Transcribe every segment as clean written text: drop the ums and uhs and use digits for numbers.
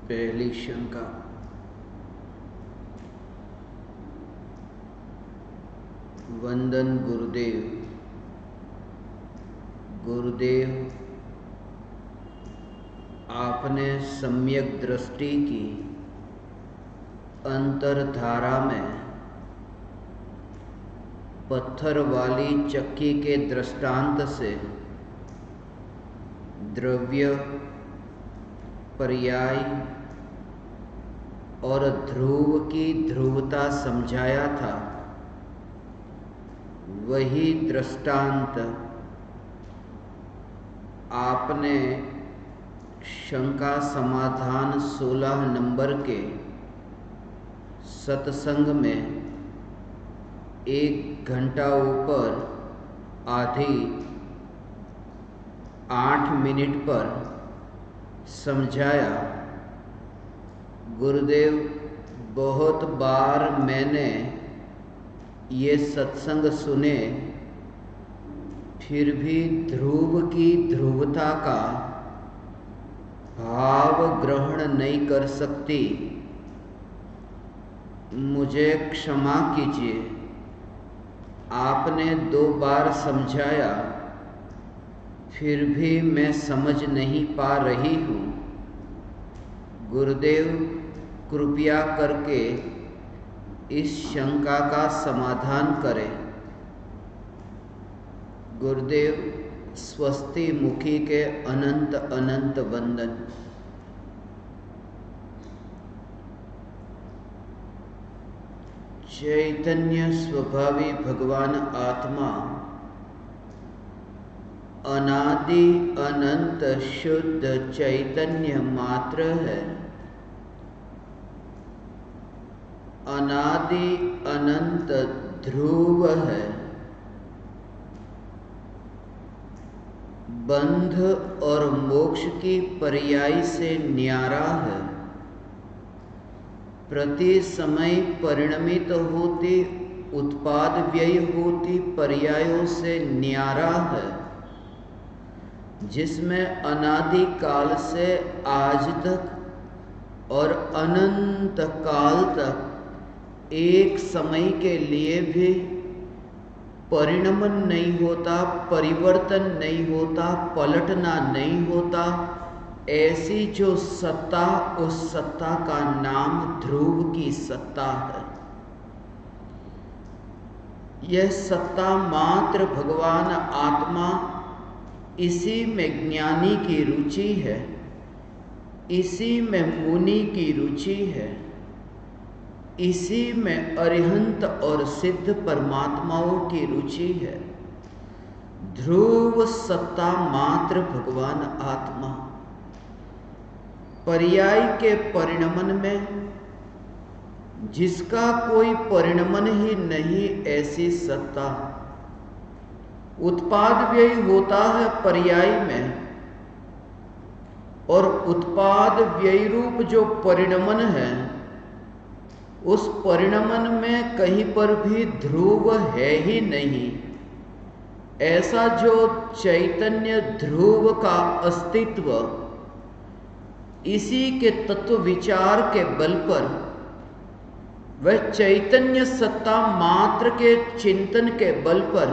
पहली शंका। वंदन गुरुदेव। गुरुदेव, आपने सम्यक दृष्टि की अंतरधारा में पत्थर वाली चक्की के दृष्टांत से द्रव्य, पर्याय और ध्रुव की ध्रुवता समझाया था। वही दृष्टांत आपने शंका समाधान 16 नंबर के सत्संग में 1 घंटा ऊपर आधी 8 मिनट पर समझाया। गुरुदेव, बहुत बार मैंने ये सत्संग सुने, फिर भी ध्रुव की ध्रुवता का भाव ग्रहण नहीं कर सकती। मुझे क्षमा कीजिए। आपने 2 बार समझाया, फिर भी मैं समझ नहीं पा रही हूँ। गुरुदेव, कृपया करके इस शंका का समाधान करें। गुरुदेव, स्वस्ति मुखी के अनंत अनंत वंदन। चैतन्य स्वभावी भगवान आत्मा अनादि अनंत शुद्ध चैतन्य मात्र है। अनादि अनंत ध्रुव है। बंध और मोक्ष की पर्याय से न्यारा है। प्रति समय परिणमित होती, उत्पाद व्यय होती पर्यायों से न्यारा है, जिसमें अनादि काल से आज तक और अनंत काल तक एक समय के लिए भी परिणमन नहीं होता, परिवर्तन नहीं होता, पलटना नहीं होता। ऐसी जो सत्ता, उस सत्ता का नाम ध्रुव की सत्ता है। यह सत्ता मात्र भगवान आत्मा, इसी में ज्ञानी की रुचि है, इसी में मुनि की रुचि है, इसी में अरिहंत और सिद्ध परमात्माओं की रुचि है। ध्रुव सत्ता मात्र भगवान आत्मा। पर्याय के परिणमन में जिसका कोई परिणमन ही नहीं, ऐसी सत्ता। उत्पाद व्यय होता है पर्याय में, और उत्पाद व्यय रूप जो परिणमन है, उस परिणमन में कहीं पर भी ध्रुव है ही नहीं। ऐसा जो चैतन्य ध्रुव का अस्तित्व, इसी के तत्व विचार के बल पर वह चैतन्य सत्ता मात्र के चिंतन के बल पर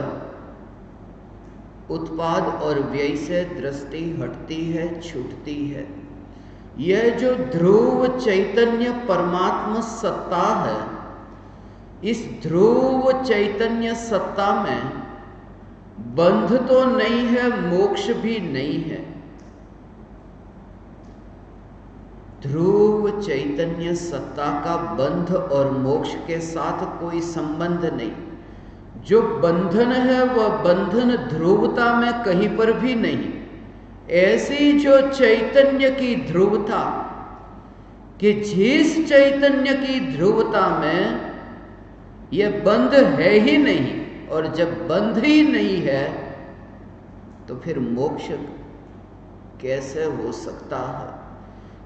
उत्पाद और व्यय से दृष्टि हटती है, छूटती है। यह जो ध्रुव चैतन्य परमात्मा सत्ता है, इस ध्रुव चैतन्य सत्ता में बंध तो नहीं है, मोक्ष भी नहीं है। ध्रुव चैतन्य सत्ता का बंध और मोक्ष के साथ कोई संबंध नहीं। जो बंधन है वह बंधन ध्रुवता में कहीं पर भी नहीं। ऐसी जो चैतन्य की ध्रुवता, कि जिस चैतन्य की ध्रुवता में यह बंध है ही नहीं, और जब बंध ही नहीं है तो फिर मोक्ष कैसे हो सकता है?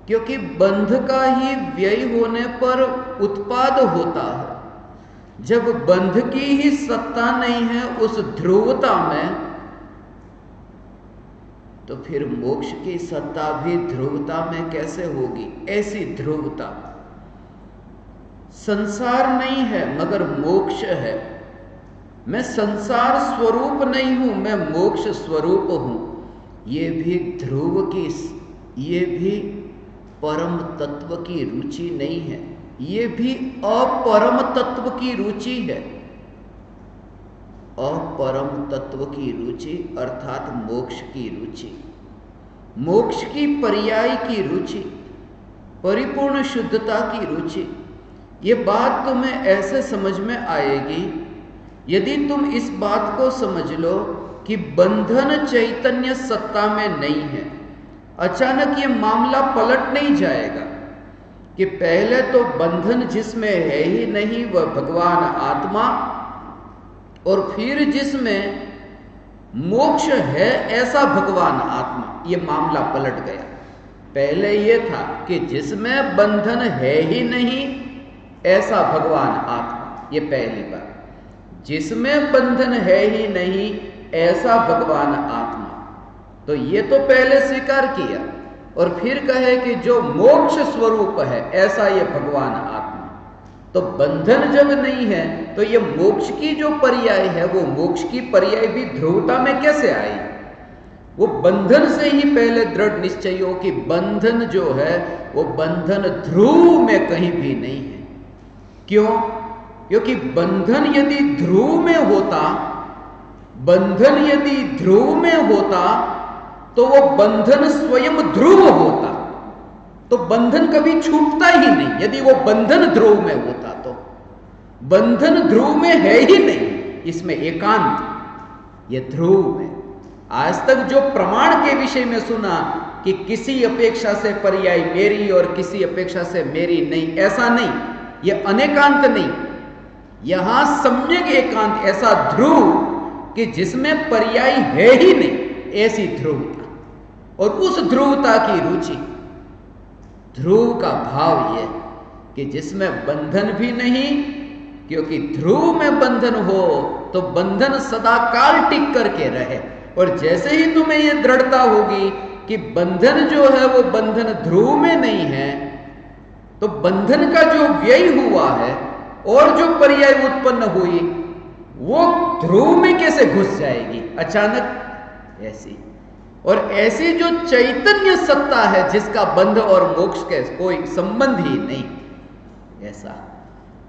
क्योंकि बंध का ही व्यय होने पर उत्पाद होता है। जब बंध की ही सत्ता नहीं है उस ध्रुवता में, तो फिर मोक्ष की सत्ता भी ध्रुवता में कैसे होगी? ऐसी ध्रुवता संसार नहीं है मगर मोक्ष है। मैं संसार स्वरूप नहीं हूं, मैं मोक्ष स्वरूप हूं। ये भी ध्रुव की, ये भी परम तत्व की रुचि नहीं है, ये भी अपरम तत्व की रुचि है। अपरम तत्व की रुचि अर्थात मोक्ष की रुचि, मोक्ष की पर्याय की रुचि, परिपूर्ण शुद्धता की रुचि। ये बात तुम्हें ऐसे समझ में आएगी यदि तुम इस बात को समझ लो कि बंधन चैतन्य सत्ता में नहीं है। अचानक ये मामला पलट नहीं जाएगा कि पहले तो बंधन जिसमें है ही नहीं वह भगवान आत्मा, और फिर जिसमें मोक्ष है ऐसा भगवान आत्मा। ये मामला पलट गया। पहले ये था कि जिसमें बंधन है ही नहीं ऐसा भगवान आत्मा, ये पहली बात। जिसमें बंधन है ही नहीं ऐसा भगवान आत्मा, तो ये तो पहले स्वीकार किया। और फिर कहे कि जो मोक्ष स्वरूप है ऐसा ये भगवान आत्मा। तो बंधन जब नहीं है तो ये मोक्ष की जो पर्याय है वो मोक्ष की पर्याय भी ध्रुवता में कैसे आई? वो बंधन से ही पहले दृढ़ निश्चय हो कि बंधन जो है वो बंधन ध्रुव में कहीं भी नहीं है। क्यों? क्योंकि बंधन यदि ध्रुव में होता, बंधन यदि ध्रुव में होता तो वो बंधन स्वयं ध्रुव होता, तो बंधन कभी छूटता ही नहीं। यदि वो बंधन ध्रुव में होता तो बंधन ध्रुव में है ही नहीं, इसमें एकांत, ये ध्रुव में। आज तक जो प्रमाण के विषय में सुना कि किसी अपेक्षा से पर्याय मेरी और किसी अपेक्षा से मेरी नहीं, ऐसा नहीं, ये अनेकांत नहीं। यहां सम्यक एकांत, ऐसा ध्रुव कि जिसमें पर्याय है ही नहीं, ऐसी ध्रुवता। और उस ध्रुवता की रुचि, ध्रुव का भाव यह कि जिसमें बंधन भी नहीं, क्योंकि ध्रुव में बंधन हो तो बंधन सदा काल टिक करके रहे। और जैसे ही तुम्हें यह दृढ़ता होगी कि बंधन जो है वो बंधन ध्रुव में नहीं है, तो बंधन का जो व्यय हुआ है और जो पर्याय उत्पन्न हुई वो ध्रुव में कैसे घुस जाएगी अचानक? ऐसी। और ऐसी जो चैतन्य सत्ता है जिसका बंध और मोक्ष के कोई संबंध ही नहीं, ऐसा।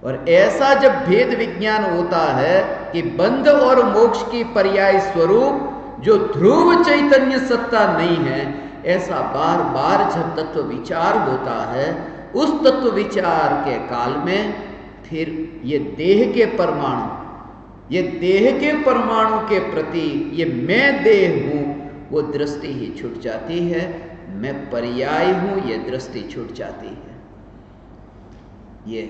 और ऐसा जब भेद विज्ञान होता है कि बंध और मोक्ष की पर्याय स्वरूप जो ध्रुव चैतन्य सत्ता नहीं है, ऐसा बार बार जब तत्व विचार होता है, उस तत्व विचार के काल में फिर ये देह के परमाणु, ये देह के परमाणु के प्रति ये मैं देह हूं, वो दृष्टि ही छूट जाती है। मैं पर्याय हूं, ये दृष्टि छूट जाती है। ये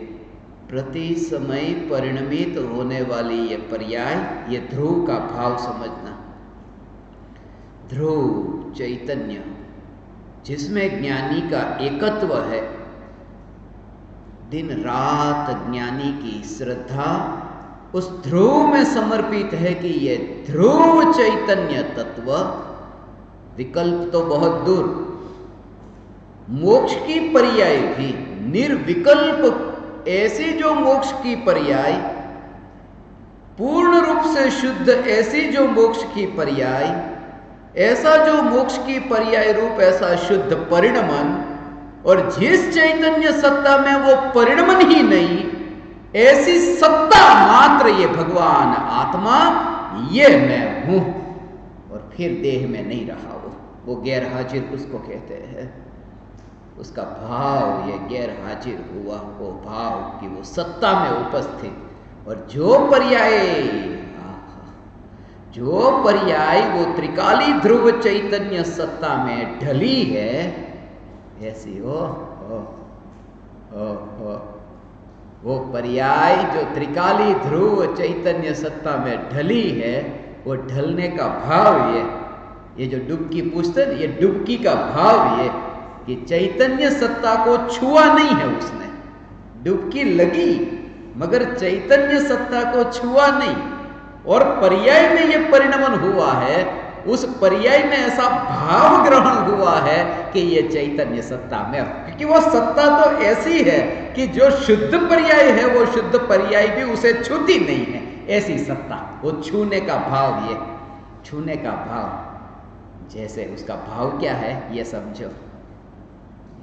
प्रति समय परिणमित होने वाली ये पर्याय, ये ध्रुव का भाव समझना। ध्रुव चैतन्य जिसमें ज्ञानी का एकत्व है, दिन रात ज्ञानी की श्रद्धा उस ध्रुव में समर्पित है कि ये ध्रुव चैतन्य तत्व, विकल्प तो बहुत दूर, मोक्ष की पर्याय भी निर्विकल्प, ऐसी जो मोक्ष की पर्याय, पूर्ण रूप से शुद्ध ऐसी जो मोक्ष की पर्याय, ऐसा जो मोक्ष की पर्याय रूप ऐसा शुद्ध परिणमन, और जिस चैतन्य सत्ता में वो परिणमन ही नहीं, ऐसी सत्ता मात्र ये भगवान आत्मा, ये मैं हूं। और फिर देह में नहीं रहा वो गैर हाजिर उसको कहते हैं। उसका भाव ये गैर हाजिर हुआ, वो भाव कि वो सत्ता में उपस्थित। और जो पर्याय वो त्रिकाली ध्रुव चैतन्य सत्ता में ढली है, ऐसी वो पर्याय जो त्रिकाली ध्रुव चैतन्य सत्ता में ढली है, वो ढलने का भाव ये जो डुबकी पूछते हैं, ये डुबकी का भाव ये कि चैतन्य सत्ता को छुआ नहीं है उसने। डुबकी लगी मगर चैतन्य सत्ता को छुआ नहीं। और पर्याय में ये परिणमन हुआ है उस पर्याय में ऐसा भाव ग्रहण हुआ है कि ये चैतन्य सत्ता में, क्योंकि वो सत्ता तो ऐसी है कि जो शुद्ध पर्याय है वो शुद्ध पर्याय भी उसे छूती नहीं है, ऐसी सत्ता। वो छूने का भाव, ये छूने का भाव, जैसे उसका भाव क्या है ये समझो।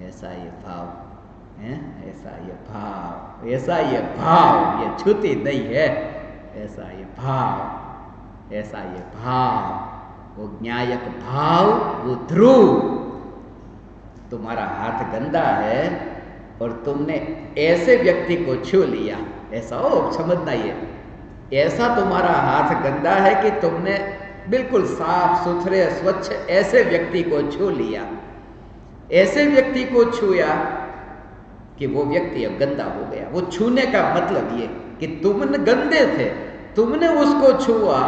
ऐसा ये भाव है, ऐसा ये भाव, ऐसा ये भाव, ये छूती नहीं है, ऐसा ये भाव, ऐसा ये भाव, वो न्यायक भाव, वो ध्रुव। तुम्हारा हाथ गंदा है और तुमने ऐसे व्यक्ति को छू लिया, ऐसा हो समझना, ये ऐसा तुम्हारा हाथ गंदा है कि तुमने बिल्कुल साफ सुथरे स्वच्छ ऐसे व्यक्ति को छू लिया, ऐसे व्यक्ति को छुया कि वो व्यक्ति अब गंदा हो गया। वो छूने का मतलब ये कि तुम गंदे थे, तुमने उसको छुआ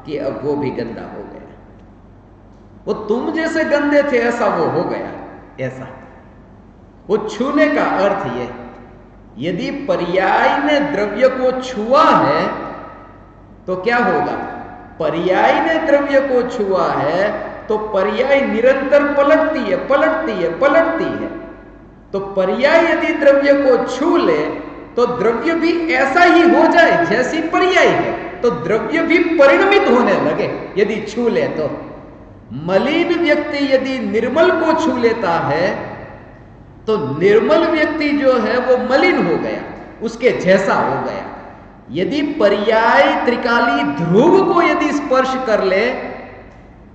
कि अब वो भी गंदा हो गया। वो तुम जैसे गंदे थे ऐसा वो हो गया, ऐसा वो छूने का अर्थ ये। यदि पर्याय ने द्रव्य को छुआ है तो क्या होगा? पर्याय ने द्रव्य को छुआ है तो पर्याय निरंतर पलटती है, पलटती है, पलटती है। तो पर्याय यदि द्रव्य को छू ले तो द्रव्य भी ऐसा ही हो जाए जैसी पर्याय है, तो द्रव्य भी परिणमित होने लगे यदि छू ले तो। मलिन व्यक्ति यदि निर्मल को छू लेता है तो निर्मल व्यक्ति जो है वो मलिन हो गया, उसके जैसा हो गया। यदि पर्याय त्रिकाली ध्रुव को यदि स्पर्श कर ले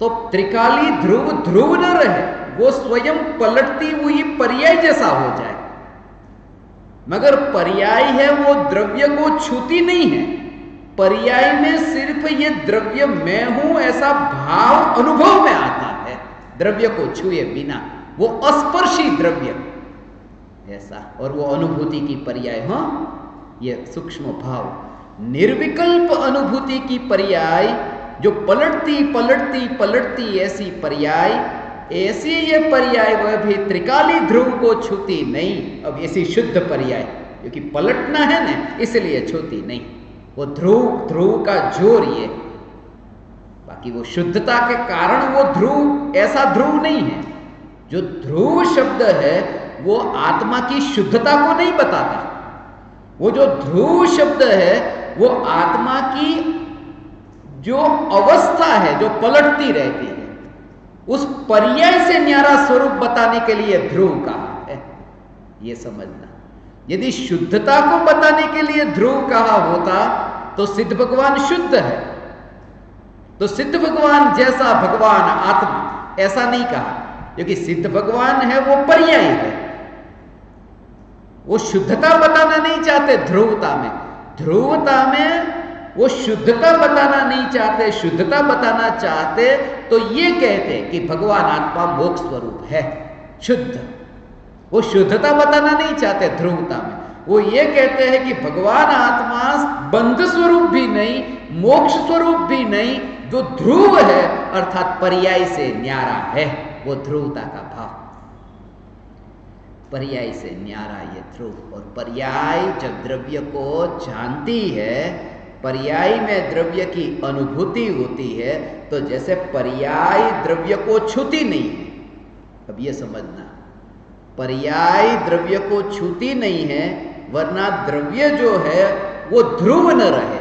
तो त्रिकाली ध्रुव ध्रुव न रहे, वो स्वयं पलटती हुई पर्याय जैसा हो जाए। मगर पर्याय है वो द्रव्य को छूती नहीं है, पर्याय में सिर्फ ये द्रव्य मैं हूं ऐसा भाव अनुभव में आता है, द्रव्य को छुए बिना। वो अस्पर्शी द्रव्य ऐसा, और वो अनुभूति की पर्याय। हाँ, ये सूक्ष्म भाव, निर्विकल्प अनुभूति की पर्याय जो पलटती पलटती पलटती ऐसी पर्याय, ऐसी ये पर्याय वह भी त्रिकाली ध्रुव को छूती नहीं। अब ऐसी शुद्ध पर्याय, क्योंकि पलटना है ना इसलिए छूती नहीं। वो ध्रुव, ध्रुव का जोर ये, बाकी वो शुद्धता के कारण वो ध्रुव ऐसा ध्रुव नहीं है। जो ध्रुव शब्द है वो आत्मा की शुद्धता को नहीं बताता। वो जो ध्रुव शब्द है वो आत्मा की जो अवस्था है जो पलटती रहती है, उस पर्याय से न्यारा स्वरूप बताने के लिए ध्रुव कहा है, ये समझना। यदि शुद्धता को बताने के लिए ध्रुव कहा होता तो सिद्ध भगवान शुद्ध है, तो सिद्ध भगवान जैसा भगवान आत्मा, ऐसा नहीं कहा, क्योंकि सिद्ध भगवान है वो पर्याय है। वो शुद्धता बताना नहीं चाहते ध्रुवता में, ध्रुवता में वो शुद्धता बताना नहीं चाहते। शुद्धता बताना चाहते तो ये कहते कि भगवान आत्मा मोक्ष स्वरूप है, शुद्ध। वो शुद्धता बताना नहीं चाहते ध्रुवता में, वो ये कहते हैं कि भगवान आत्मा बंध स्वरूप भी नहीं, मोक्ष स्वरूप भी नहीं, जो ध्रुव है अर्थात पर्याय से न्यारा है, वो ध्रुवता का भाव। पर्याय से न्यारा ये ध्रुव। और पर्याय जब द्रव्य को जानती है, पर्याय में द्रव्य की अनुभूति होती है, तो जैसे पर्याय द्रव्य को छूती नहीं है, अब ये समझना, पर्याय द्रव्य को छूती नहीं है, वरना द्रव्य जो है वो ध्रुव न रहे,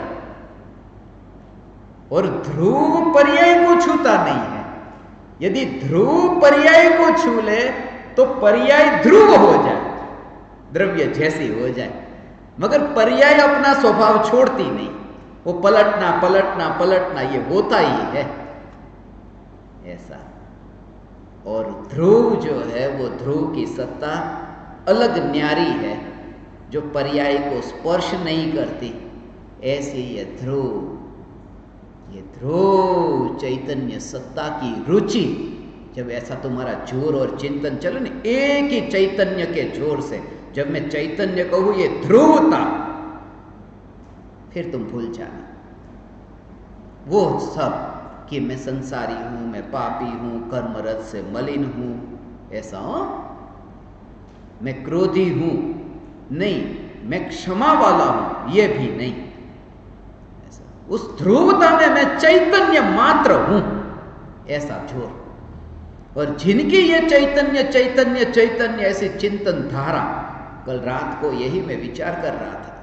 और ध्रुव पर्याय को छूता नहीं है। यदि ध्रुव पर्याय को छू ले तो पर्याय ध्रुव हो जाए, द्रव्य जैसी हो जाए, मगर पर्याय अपना स्वभाव छोड़ती नहीं, वो पलटना पलटना पलटना ये होता ही है ऐसा। और ध्रुव जो है वो ध्रुव की सत्ता अलग न्यारी है, जो पर्याय को स्पर्श नहीं करती, ऐसी ये ध्रुव चैतन्य सत्ता की रुचि। जब ऐसा तुम्हारा जोर और चिंतन चले ना एक ही चैतन्य के जोर से, जब मैं चैतन्य कहूं ये ध्रुवता, फिर तुम भूल जाना वो सब कि मैं संसारी हूं, मैं पापी हूं, कर्मरत से मलिन हूं, ऐसा हो? मैं क्रोधी हूं, नहीं, मैं क्षमा वाला हूं, ये भी नहीं। ऐसा उस ध्रुवता में मैं चैतन्य मात्र हूं, ऐसा जोर। और जिनकी ये चैतन्य चैतन्य चैतन्य ऐसी चिंतन धारा, कल रात को यही मैं विचार कर रहा था,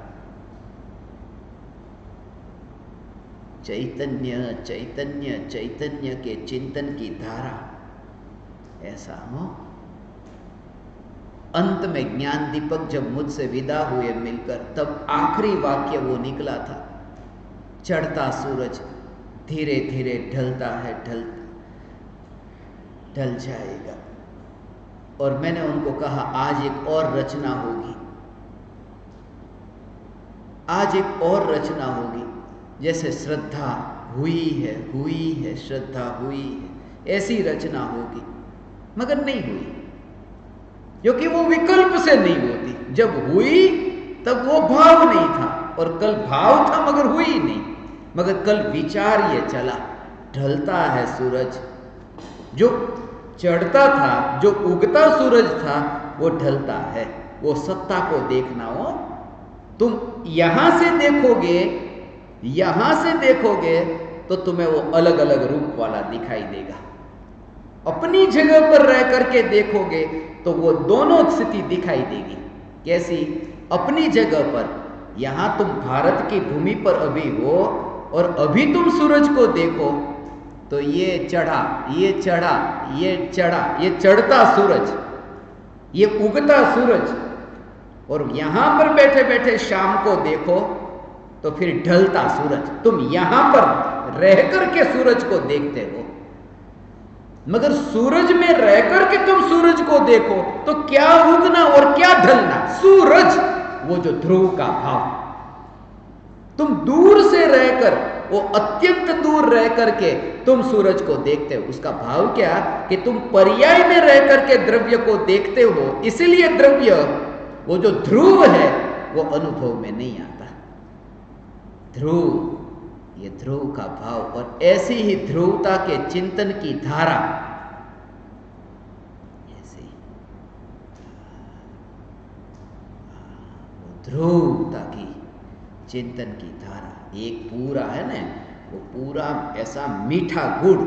चैतन्य चैतन्य चैतन्य के चिंतन की धारा, ऐसा हो। अंत में ज्ञान दीपक जब मुझसे विदा हुए मिलकर, तब आखिरी वाक्य वो निकला था, चढ़ता सूरज धीरे धीरे ढलता है, ढल जाएगा। और मैंने उनको कहा आज एक और रचना होगी, आज एक और रचना होगी। जैसे श्रद्धा हुई है श्रद्धा हुई है, ऐसी रचना होगी, मगर नहीं हुई, क्योंकि वो विकल्प से नहीं होती। जब हुई तब वो भाव नहीं था, और कल भाव था मगर हुई नहीं। मगर कल विचार ये चला, ढलता है सूरज, जो चढ़ता था, जो उगता सूरज था, वो ढलता है। वो सत्ता को देखना हो, तुम यहां से देखोगे तो तुम्हें वो अलग अलग रूप वाला दिखाई देगा। अपनी जगह पर रह करके देखोगे तो वो दोनों स्थिति दिखाई देगी। कैसी? अपनी जगह पर, यहां तुम भारत की भूमि पर अभी हो और अभी तुम सूरज को देखो तो ये चढ़ा, ये चढ़ा, ये चढ़ा, ये चढ़ता सूरज, ये उगता सूरज। और यहां पर बैठे बैठे शाम को देखो तो फिर ढलता सूरज। तुम यहां पर रह करके सूरज को देखते हो, मगर सूरज में रह करके तुम सूरज को देखो तो क्या उगना और क्या ढलना? सूरज, वो जो ध्रुव का भाव। तुम दूर से रहकर, वो अत्यंत दूर रह करके तुम सूरज को देखते हो, उसका भाव क्या? कि तुम पर्याय में रह करके द्रव्य को देखते हो, इसलिए द्रव्य, वो जो ध्रुव है, वो अनुभव में नहीं आता। ध्रुव, ये ध्रुव का भाव। और ऐसी ही ध्रुवता के चिंतन की धारा, ऐसी ध्रुवता की चिंतन की धारा। एक पूरा है ना, वो पूरा ऐसा मीठा गुड़,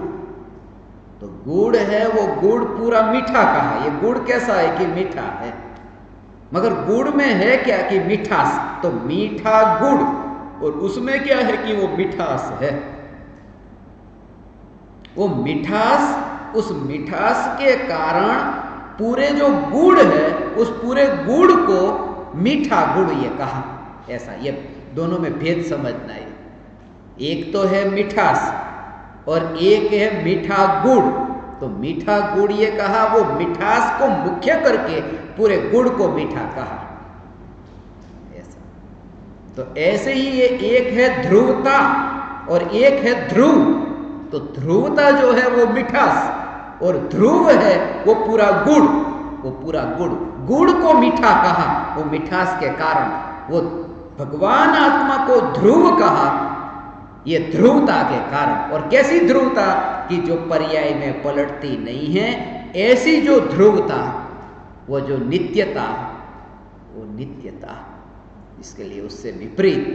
तो गुड़ है, वो गुड़ पूरा मीठा कहा। ये गुड़ कैसा है कि मीठा है, मगर गुड़ में है क्या कि मिठास। तो मीठा गुड़, और उसमें क्या है कि वो मिठास है। वो मिठास, उस मिठास के कारण पूरे जो गुड़ है, उस पूरे गुड़ को मीठा गुड़ ये कहा। ऐसा, ये दोनों में भेद समझना है। एक तो है मिठास और एक है मीठा गुड़। तो मीठा गुड़ ये कहा, वो मिठास को मुख्य करके पूरे गुड़ को मीठा कहा। ऐसा, तो ऐसे ही ये एक है ध्रुवता और एक है ध्रुव। तो ध्रुवता जो है वो मिठास, और ध्रुव है वो पूरा गुड़। वो पूरा गुड़, गुड़ को मीठा कहा, वो मिठास के कारण। वो भगवान आत्मा को ध्रुव कहा, ये ध्रुवता के कारण। और कैसी ध्रुवता? कि जो पर्याय में पलटती नहीं है, ऐसी जो ध्रुवता, वो जो नित्यता, वो नित्यता, इसके लिए उससे विपरीत,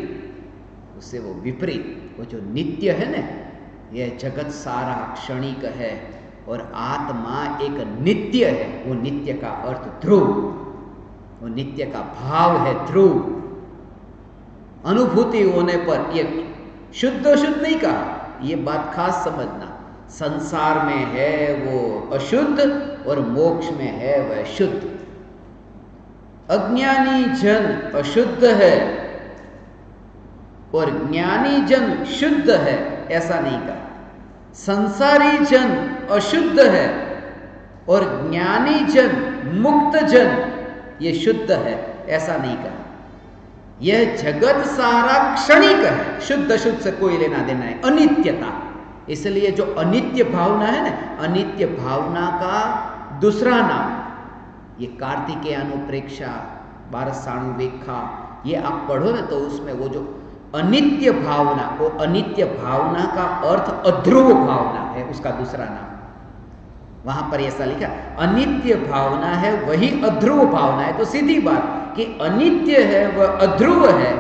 उससे वो विपरीत, वो जो नित्य है ना, यह जगत सारा क्षणिक है और आत्मा एक नित्य है। वो नित्य का अर्थ ध्रुव, वो नित्य का भाव है ध्रुव। अनुभूति होने पर ये शुद्ध अशुद्ध नहीं कहा, ये बात खास समझना। संसार में है वो अशुद्ध और मोक्ष में है वह शुद्ध। अज्ञानी जन अशुद्ध है और ज्ञानी जन शुद्ध है, ऐसा नहीं कहा। संसारी जन अशुद्ध है और ज्ञानी जन, मुक्त जन, ये शुद्ध है, ऐसा नहीं कहा। यह जगत सारा क्षणिक है, शुद्ध अशुद्ध से कोई लेना देना है, अनित्यता। इसलिए जो अनित्य भावना है ना, अनित्य भावना का दूसरा नाम, ये कार्तिकेय अनुप्रेक्षा, बारसाणुवेखा, ये आप पढ़ो ना तो उसमें वो जो अनित्य भावना, वो अनित्य भावना का अर्थ अध्रुव भावना है, उसका दूसरा नाम। वहां पर ऐसा लिखा, अनित्य भावना है वही अध्रुव भावना है। तो सीधी बात कि अनित्य है वह अध्रुव है,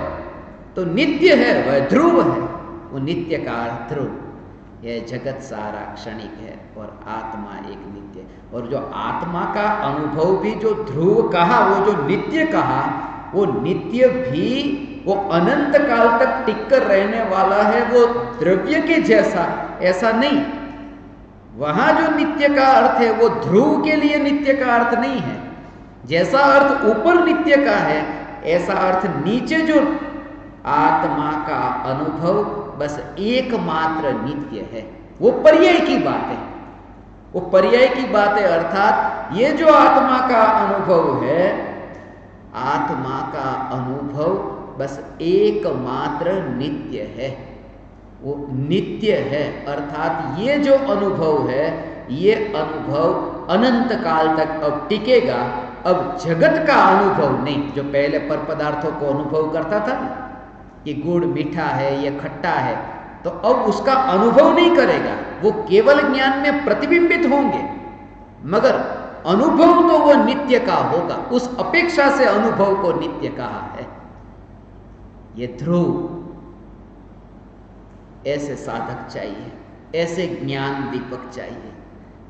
तो नित्य है वह ध्रुव है। वो नित्य का अर्थ ध्रुव। यह जगत सारा क्षणिक है और आत्मा एक नित्य। और जो आत्मा का अनुभव भी जो ध्रुव कहा, वो जो नित्य कहा, वो नित्य भी वो अनंत काल तक टिक कर रहने वाला है, वो द्रव्य के जैसा, ऐसा नहीं। वहां जो नित्य का अर्थ है वो ध्रुव के लिए नित्य का अर्थ नहीं है। जैसा अर्थ ऊपर नित्य का है, ऐसा अर्थ नीचे जो आत्मा का अनुभव बस एकमात्र नित्य है। वो पर्याय की बात है, वो पर्याय की बात है। अर्थात ये जो आत्मा का अनुभव है, आत्मा का अनुभव बस एकमात्र नित्य है, वो नित्य है। अर्थात ये जो अनुभव है, ये अनुभव अनंत काल तक अब टिकेगा। अब जगत का अनुभव नहीं, जो पहले पर पदार्थों को अनुभव करता था कि गुड़ मीठा है, ये खट्टा है, तो अब उसका अनुभव नहीं करेगा। वो केवल ज्ञान में प्रतिबिंबित होंगे, मगर अनुभव तो वो नित्य का होगा। उस अपेक्षा से अनुभव को नित्य कहा है। ये ध्रुव, ऐसे साधक चाहिए, ऐसे ज्ञान दीपक चाहिए।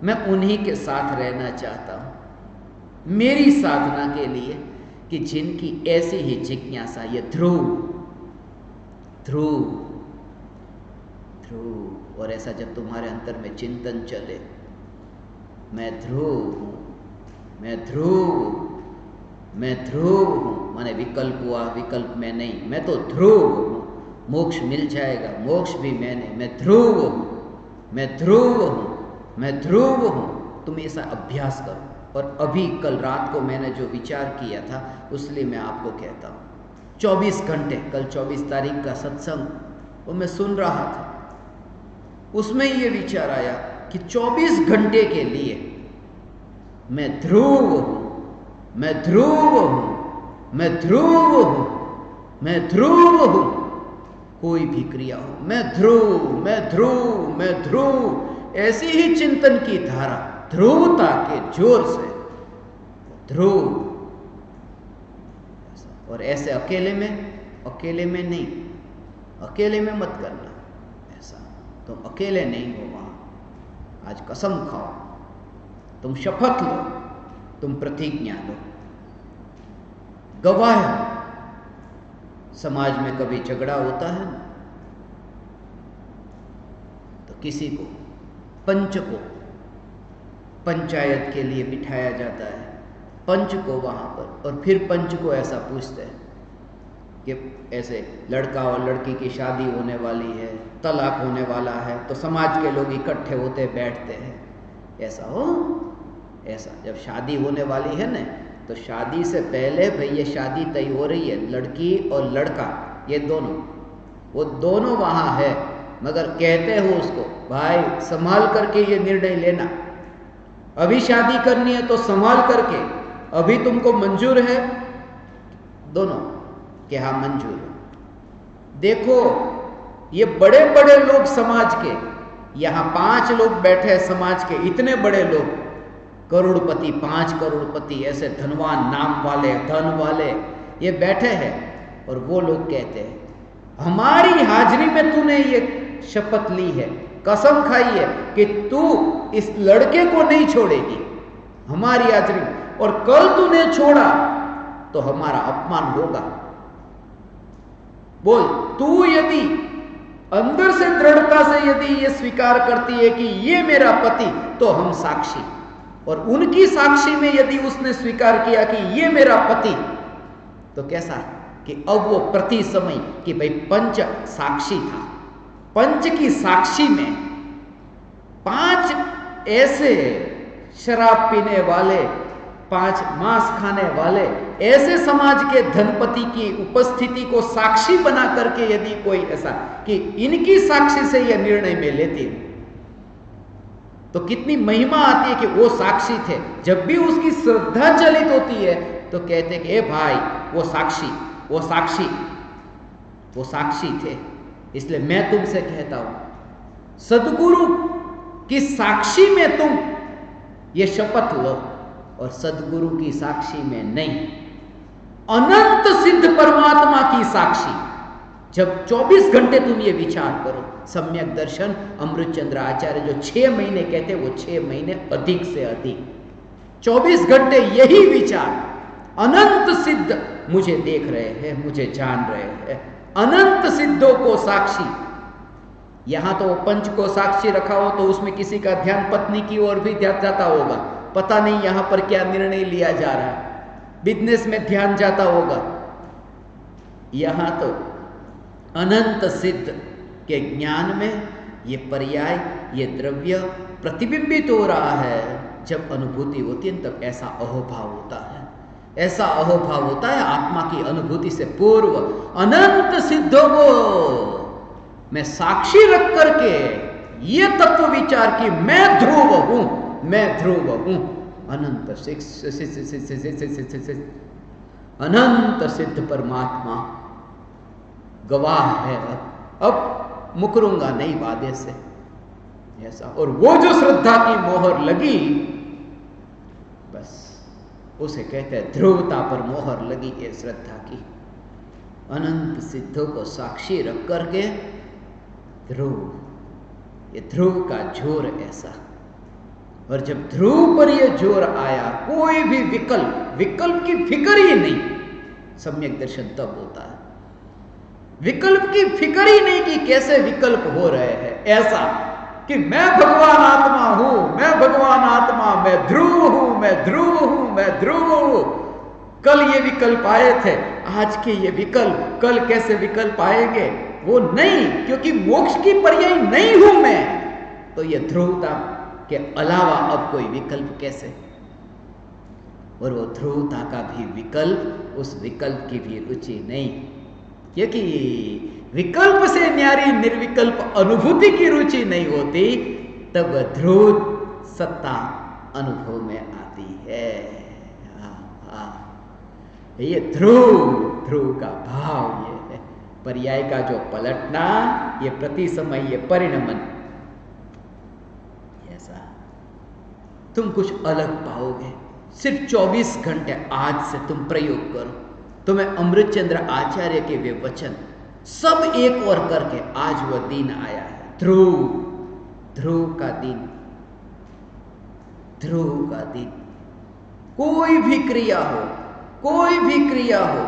मैं उन्हीं के साथ रहना चाहता हूं, मेरी साधना के लिए, कि जिनकी ऐसी ही जिज्ञासा, ये ध्रुव ध्रुव ध्रुव। और ऐसा जब तुम्हारे अंतर में चिंतन चले, मैं ध्रुव हूं, मैं ध्रुव हूं, मैं ध्रुव हूं, माने विकल्प हुआ, विकल्प में नहीं, मैं तो ध्रुव हूं। मोक्ष मिल जाएगा, मोक्ष भी मैंने, मैं ध्रुव हूं, मैं ध्रुव हूं, मैं ध्रुव हूं। तुम ऐसा अभ्यास करो। और अभी कल रात को मैंने जो विचार किया था, उसलिए मैं आपको कहता हूं, 24 घंटे, कल 24 तारीख का सत्संग, वो मैं सुन रहा था, उसमें ये विचार आया कि 24 घंटे के लिए मैं ध्रुव हूं, मैं ध्रुव हूं, मैं ध्रुव हूं, मैं ध्रुव हूं। कोई भी क्रिया हो, मैं ध्रुव, मैं ध्रुव, मैं ध्रुव, ऐसी ही चिंतन की धारा, ध्रुवता के जोर से ध्रुव। और ऐसे अकेले में नहीं, अकेले में मत करना ऐसा। तुम अकेले नहीं हो वहां। आज कसम खाओ, तुम शपथ लो, तुम प्रतिज्ञा लो, गवाह हो। समाज में कभी झगड़ा होता है ना, तो किसी को, पंच को पंचायत के लिए बिठाया जाता है, पंच को वहां पर, और फिर पंच को ऐसा पूछते हैं कि ऐसे लड़का और लड़की की शादी होने वाली है, तलाक होने वाला है, तो समाज के लोग इकट्ठे होते बैठते हैं, ऐसा हो, ऐसा। जब शादी होने वाली है ना, तो शादी से पहले भाई ये शादी तय हो रही है, लड़की और लड़का, ये दोनों, वो दोनों वहां है, मगर कहते हो उसको, भाई संभाल करके ये निर्णय लेना, अभी शादी करनी है तो संभाल करके, अभी तुमको मंजूर है? दोनों कि हाँ मंजूर है। देखो ये बड़े बड़े लोग समाज के, यहां 5 लोग बैठे हैं समाज के, इतने बड़े लोग, करोड़पति, 5 करोड़पति, ऐसे धनवान, नाम वाले, धन वाले, ये बैठे हैं, और वो लोग कहते हैं हमारी हाजिरी में तूने ये शपथ ली है, कसम खाई है कि तू इस लड़के को नहीं छोड़ेगी, हमारी हाजिरी में, और कल तूने छोड़ा तो हमारा अपमान होगा। बोल, तू यदि अंदर से दृढ़ता से यदि ये स्वीकार करती है कि ये मेरा पति, तो हम साक्षी, और उनकी साक्षी में यदि उसने स्वीकार किया कि ये मेरा पति, तो कैसा कि अब वो प्रति समय कि भाई पंच साक्षी था, पंच की साक्षी में 5 ऐसे शराब पीने वाले, 5 मांस खाने वाले, ऐसे समाज के धनपति की उपस्थिति को साक्षी बना करके यदि कोई ऐसा कि इनकी साक्षी से यह निर्णय में लेती है, तो कितनी महिमा आती है कि वो साक्षी थे। जब भी उसकी श्रद्धा चलित होती है तो कहते कि ए भाई वो साक्षी, वो साक्षी, वो साक्षी थे। इसलिए मैं तुमसे कहता हूं, सद्गुरु की साक्षी में तुम ये शपथ लो, और सद्गुरु की साक्षी में नहीं, अनंत सिद्ध परमात्मा की साक्षी, जब 24 घंटे तुम ये विचार करो, सम्यक दर्शन अमृतचंद्र आचार्य जो 6 महीने कहते, वो 6 महीने अधिक से अधिक, 24 घंटे यही विचार, अनंत सिद्ध मुझे देख रहे हैं, मुझे जान रहे हैं, अनंत सिद्धों को साक्षी। यहां तो पंच को साक्षी रखा हो तो उसमें किसी का ध्यान पत्नी की ओर भी जाता होगा, पता नहीं यहां पर क्या निर्णय लिया जा रहा है, बिजनेस में ध्यान जाता होगा। यहां तो अनंत सिद्ध के ज्ञान में ये पर्याय, ये द्रव्य प्रतिबिंबित हो रहा है। जब अनुभूति होती है तब ऐसा अहोभाव होता है, ऐसा अहोभाव होता है आत्मा की अनुभूति से पूर्व। अनंत सिद्धों को मैं साक्षी रख करके ये तत्व विचार कि मैं ध्रुव हूं, मैं ध्रुव हूं, अनंत अनंत सिद्ध परमात्मा गवाह है। अब मुकरूंगा नहीं वादे से, ऐसा। और वो जो श्रद्धा की मोहर लगी, बस उसे कहते हैं ध्रुवता पर मोहर लगी है श्रद्धा की। अनंत सिद्धों को साक्षी रख करके ध्रुव, ये ध्रुव का जोर ऐसा। और जब ध्रुव पर ये जोर आया, कोई भी विकल्प की फिक्र ही नहीं, सम्यक दर्शन तब होता है। विकल्प की फिक्र ही नहीं कि कैसे विकल्प हो रहे हैं, ऐसा कि मैं भगवान आत्मा हूं, मैं भगवान आत्मा, मैं ध्रुव हूं, मैं ध्रुव हूं, मैं ध्रुव हूं। कल ये विकल्प आए थे, आज के ये विकल्प, कल कैसे विकल्प आएंगे वो नहीं, क्योंकि मोक्ष की पर्याय नहीं हूं मैं, तो ये ध्रुवता के अलावा अब कोई विकल्प कैसे। और वो ध्रुवता का भी विकल्प, उस विकल्प की भी रुचि नहीं, क्योंकि विकल्प से न्यारी निर्विकल्प अनुभूति की रुचि नहीं होती, तब ध्रुव सत्ता अनुभव में आती है। ये ध्रुव का भाव ये है। पर्याय का जो पलटना, ये प्रति समय ये परिणमन, ऐसा तुम कुछ अलग पाओगे। सिर्फ 24 घंटे आज से तुम प्रयोग करो, तुम्हें अमृतचंद्र आचार्य के वे वचन सब एक और करके आज वह दिन आया है। ध्रुव का दिन, ध्रुव का दिन। कोई भी क्रिया हो, कोई भी क्रिया हो,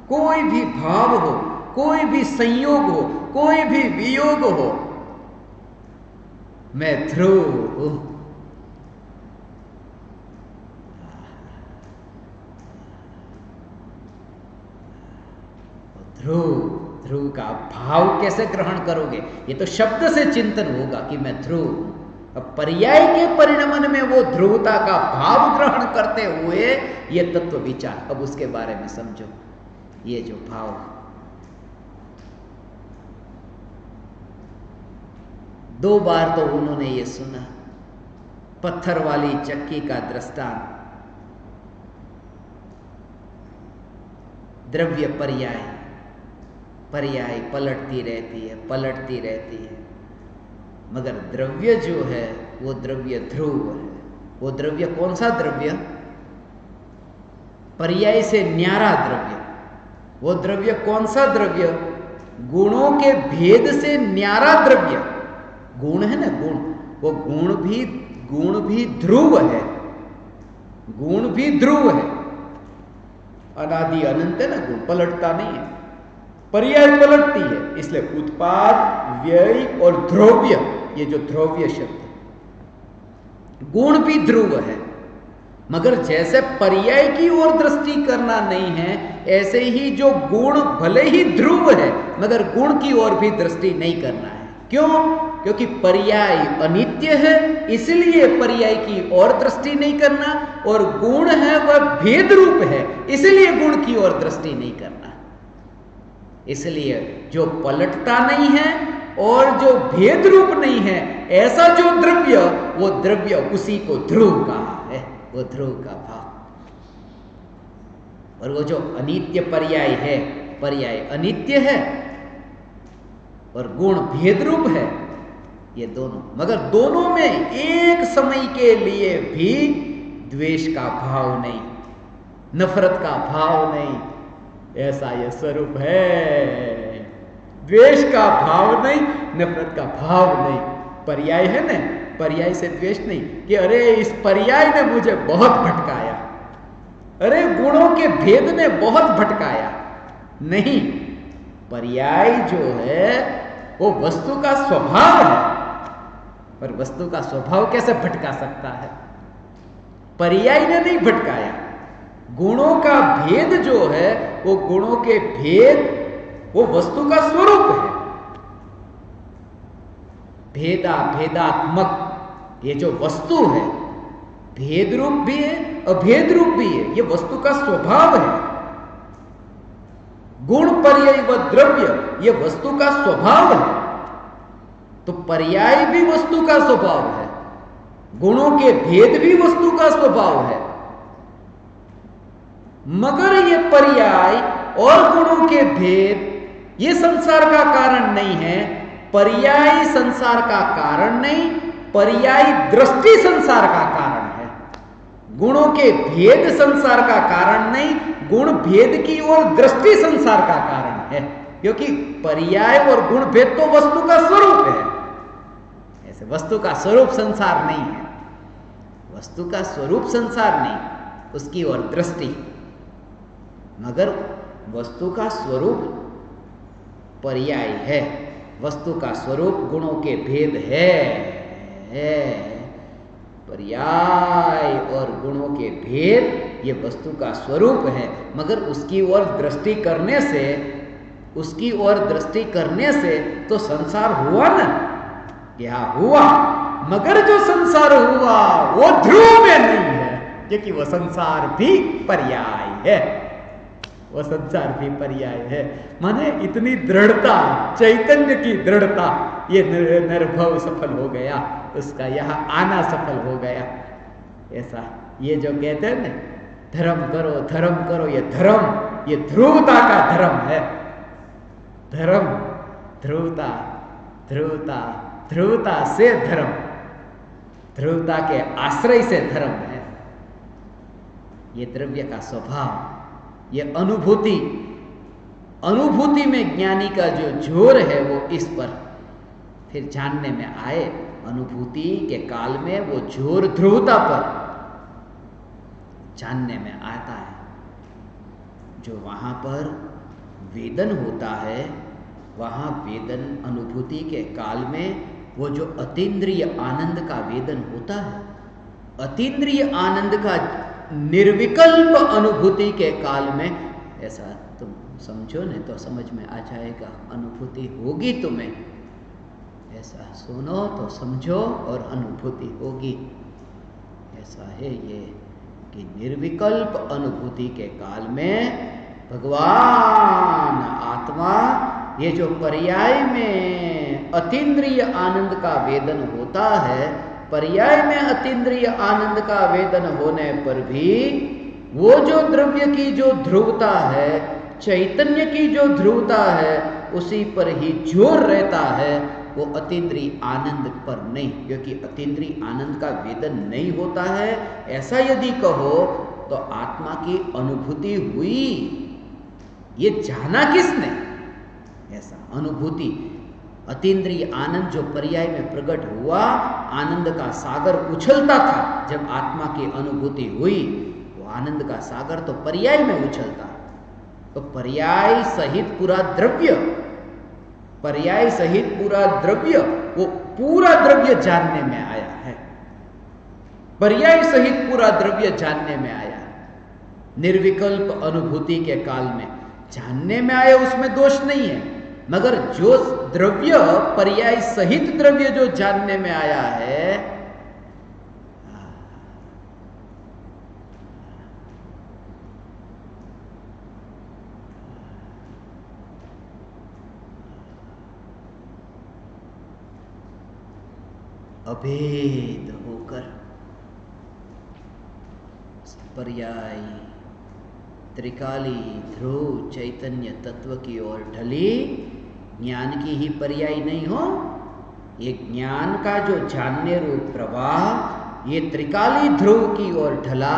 कोई भी भाव हो, कोई भी संयोग हो, कोई भी वियोग हो, मैं ध्रुव हूं। ध्रुव का भाव कैसे ग्रहण करोगे? ये तो शब्द से चिंतन होगा कि मैं ध्रुव हूं। अब पर्याय के परिणमन में वो ध्रुवता का भाव ग्रहण करते हुए ये तत्व विचार, अब उसके बारे में समझो। ये जो भाव, दो बार तो उन्होंने ये सुना, पत्थर वाली चक्की का दृष्टांत, द्रव्य पर्याय, पर्याय पलटती रहती है, मगर द्रव्य जो है वो द्रव्य ध्रुव है। वो द्रव्य कौन सा द्रव्य? पर्याय से न्यारा द्रव्य। वो द्रव्य कौन सा द्रव्य? गुणों के भेद से न्यारा द्रव्य। गुण है ना, गुण, वो गुण भी ध्रुव है, गुण भी ध्रुव है। अनादि अनंत है ना, गुण पलटता नहीं है, पर्याय पलटती है। इसलिए उत्पाद, व्यय और ध्रुव्य, ये जो ध्रुव्य शब्द है, गुण भी ध्रुव है, मगर जैसे पर्याय की ओर दृष्टि करना नहीं है, ऐसे ही जो गुण भले ही ध्रुव है मगर गुण की ओर भी दृष्टि नहीं करना है। क्यों? क्योंकि पर्याय अनित्य है, इसलिए पर्याय की ओर दृष्टि नहीं करना, और गुण है वह भेद रूप है, इसलिए गुण की ओर दृष्टि नहीं करना। इसलिए जो पलटता नहीं है और जो भेद रूप नहीं है, ऐसा जो द्रव्य, वो द्रव्य उसी को ध्रुव कहा है, वो ध्रुव का भाव। और वो जो अनित्य पर्याय है, पर्याय अनित्य है और गुण भेद रूप है, ये दोनों, मगर दोनों में एक समय के लिए भी द्वेष का भाव नहीं, नफरत का भाव नहीं, ऐसा ये स्वरूप है। द्वेष का भाव नहीं, नफरत का भाव नहीं। पर्याय है ना, पर्याय से द्वेष नहीं कि अरे इस पर्याय ने मुझे बहुत भटकाया, अरे गुणों के भेद ने बहुत भटकाया। नहीं, पर्याय जो है वो वस्तु का स्वभाव है, पर वस्तु का स्वभाव कैसे भटका सकता है? पर्याय ने नहीं भटकाया। गुणों का भेद जो है वो गुणों के भेद वो वस्तु का स्वरूप है। भेदा भेदात्मक ये जो वस्तु है, भेद रूप भी है अभेद रूप भी है, ये वस्तु का स्वभाव है। गुण पर्याय व द्रव्य ये वस्तु का स्वभाव है। तो पर्याय भी वस्तु का स्वभाव है, गुणों के भेद भी वस्तु का स्वभाव है। मगर ये पर्याय और गुणों के भेद ये संसार का कारण नहीं है। पर्याय संसार का कारण नहीं, पर्याय दृष्टि संसार का कारण है। गुणों के भेद संसार का कारण नहीं, गुण भेद की ओर दृष्टि संसार का कारण है। क्योंकि पर्याय और गुण भेद तो वस्तु का स्वरूप है। ऐसे वस्तु का स्वरूप संसार नहीं है, वस्तु का स्वरूप संसार नहीं, उसकी ओर दृष्टि। मगर वस्तु का स्वरूप पर्याय है, वस्तु का स्वरूप गुणों के भेद है। पर्याय और गुणों के भेद ये वस्तु का स्वरूप है। मगर उसकी ओर दृष्टि करने से, उसकी ओर दृष्टि करने से तो संसार हुआ ना, क्या हुआ। मगर जो संसार हुआ वो ध्रुव में नहीं है, क्योंकि वो संसार भी पर्याय है, वो संसार भी पर्याय है। माने इतनी दृढ़ता, चैतन्य की दृढ़ता, ये निर्भव सफल हो गया, उसका यहां आना सफल हो गया। ऐसा ये जो कहते हैं ना, धर्म करो धर्म करो, ये धर्म, ये ध्रुवता का धर्म है। धर्म ध्रुवता, ध्रुवता, ध्रुवता से धर्म, ध्रुवता के आश्रय से धर्म है। ये द्रव्य का स्वभाव, ये अनुभूति, अनुभूति में ज्ञानी का जो जोर है वो इस पर फिर जानने में आए। अनुभूति के काल में वो जोर ध्रुवता पर जानने में आता है। जो वहां पर वेदन होता है, वहां वेदन अनुभूति के काल में वो जो अतीन्द्रिय आनंद का वेदन होता है, अतीन्द्रिय आनंद का निर्विकल्प अनुभूति के काल में, ऐसा तुम समझो न तो समझ में आ जाएगा, अनुभूति होगी तुम्हें। ऐसा सुनो तो समझो और अनुभूति होगी। ऐसा है ये कि निर्विकल्प अनुभूति के काल में भगवान आत्मा, ये जो पर्याय में अतीन्द्रिय आनंद का वेदन होता है, पर्याय में अतीन्द्रिय आनंद का वेदन होने पर भी वो जो द्रव्य की जो ध्रुवता है, चैतन्य की जो ध्रुवता है, उसी पर ही जोर रहता है, वो अतीन्द्रिय आनंद पर नहीं। क्योंकि अतीन्द्रिय आनंद का वेदन नहीं होता है, ऐसा यदि कहो तो आत्मा की अनुभूति हुई, ये जाना किसने? ऐसा अनुभूति, अतीन्द्रिय आनंद जो पर्याय में प्रकट हुआ, आनंद का सागर उछलता था। जब आत्मा की अनुभूति हुई, वो आनंद का सागर तो पर्याय में उछलता। तो पर्याय सहित पूरा द्रव्य, पर्याय सहित पूरा द्रव्य, वो पूरा द्रव्य जानने में आया है। पर्याय सहित पूरा द्रव्य जानने में आया है। निर्विकल्प अनुभूति के काल में जानने में आया, उसमें दोष नहीं है। मगर जो द्रव्य, पर्याय सहित द्रव्य जो जानने में आया है, अभेद होकर पर्याय त्रिकाली ध्रुव चैतन्य तत्व की ओर ढली, ज्ञान की ही पर्याय नहीं हो, ये ज्ञान का जो जानने रूप प्रवाह, ये त्रिकाली ध्रुव की ओर ढला।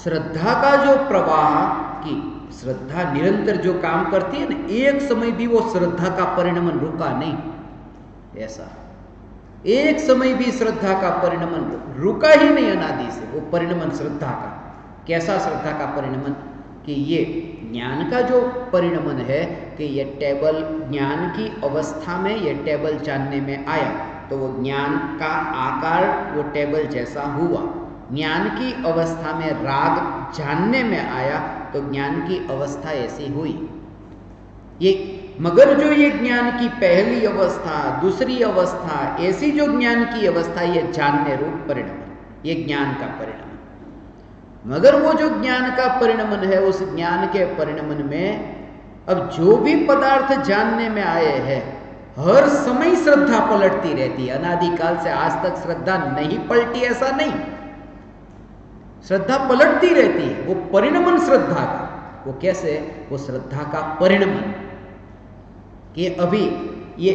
श्रद्धा का जो प्रवाह, कि श्रद्धा निरंतर जो काम करती है ना, एक समय भी वो श्रद्धा का परिणमन रुका नहीं। ऐसा एक समय भी श्रद्धा का परिणमन रुका ही नहीं अनादि से। वो परिणमन श्रद्धा का, कैसा श्रद्धा का परिणमन? कि ये ज्ञान का जो परिणमन है कि ये टेबल ज्ञान की अवस्था में ये टेबल जानने में आया तो वो ज्ञान का आकार वो टेबल जैसा हुआ। ज्ञान की अवस्था में राग जानने में आया तो ज्ञान की अवस्था ऐसी हुई। ये मगर जो ये ज्ञान की पहली अवस्था, दूसरी अवस्था, ऐसी जो ज्ञान की अवस्था, ये जानने रूप परिणमन, ये ज्ञान का परिणमन। मगर वो जो ज्ञान का परिणमन है, उस ज्ञान के परिणमन में अब जो भी पदार्थ जानने में आए हैं, हर समय श्रद्धा पलटती रहती है। अनादिकाल से आज तक श्रद्धा नहीं पलटी ऐसा नहीं, श्रद्धा पलटती रहती है। वो परिणमन श्रद्धा का, वो कैसे? वो श्रद्धा का परिणमन कि अभी ये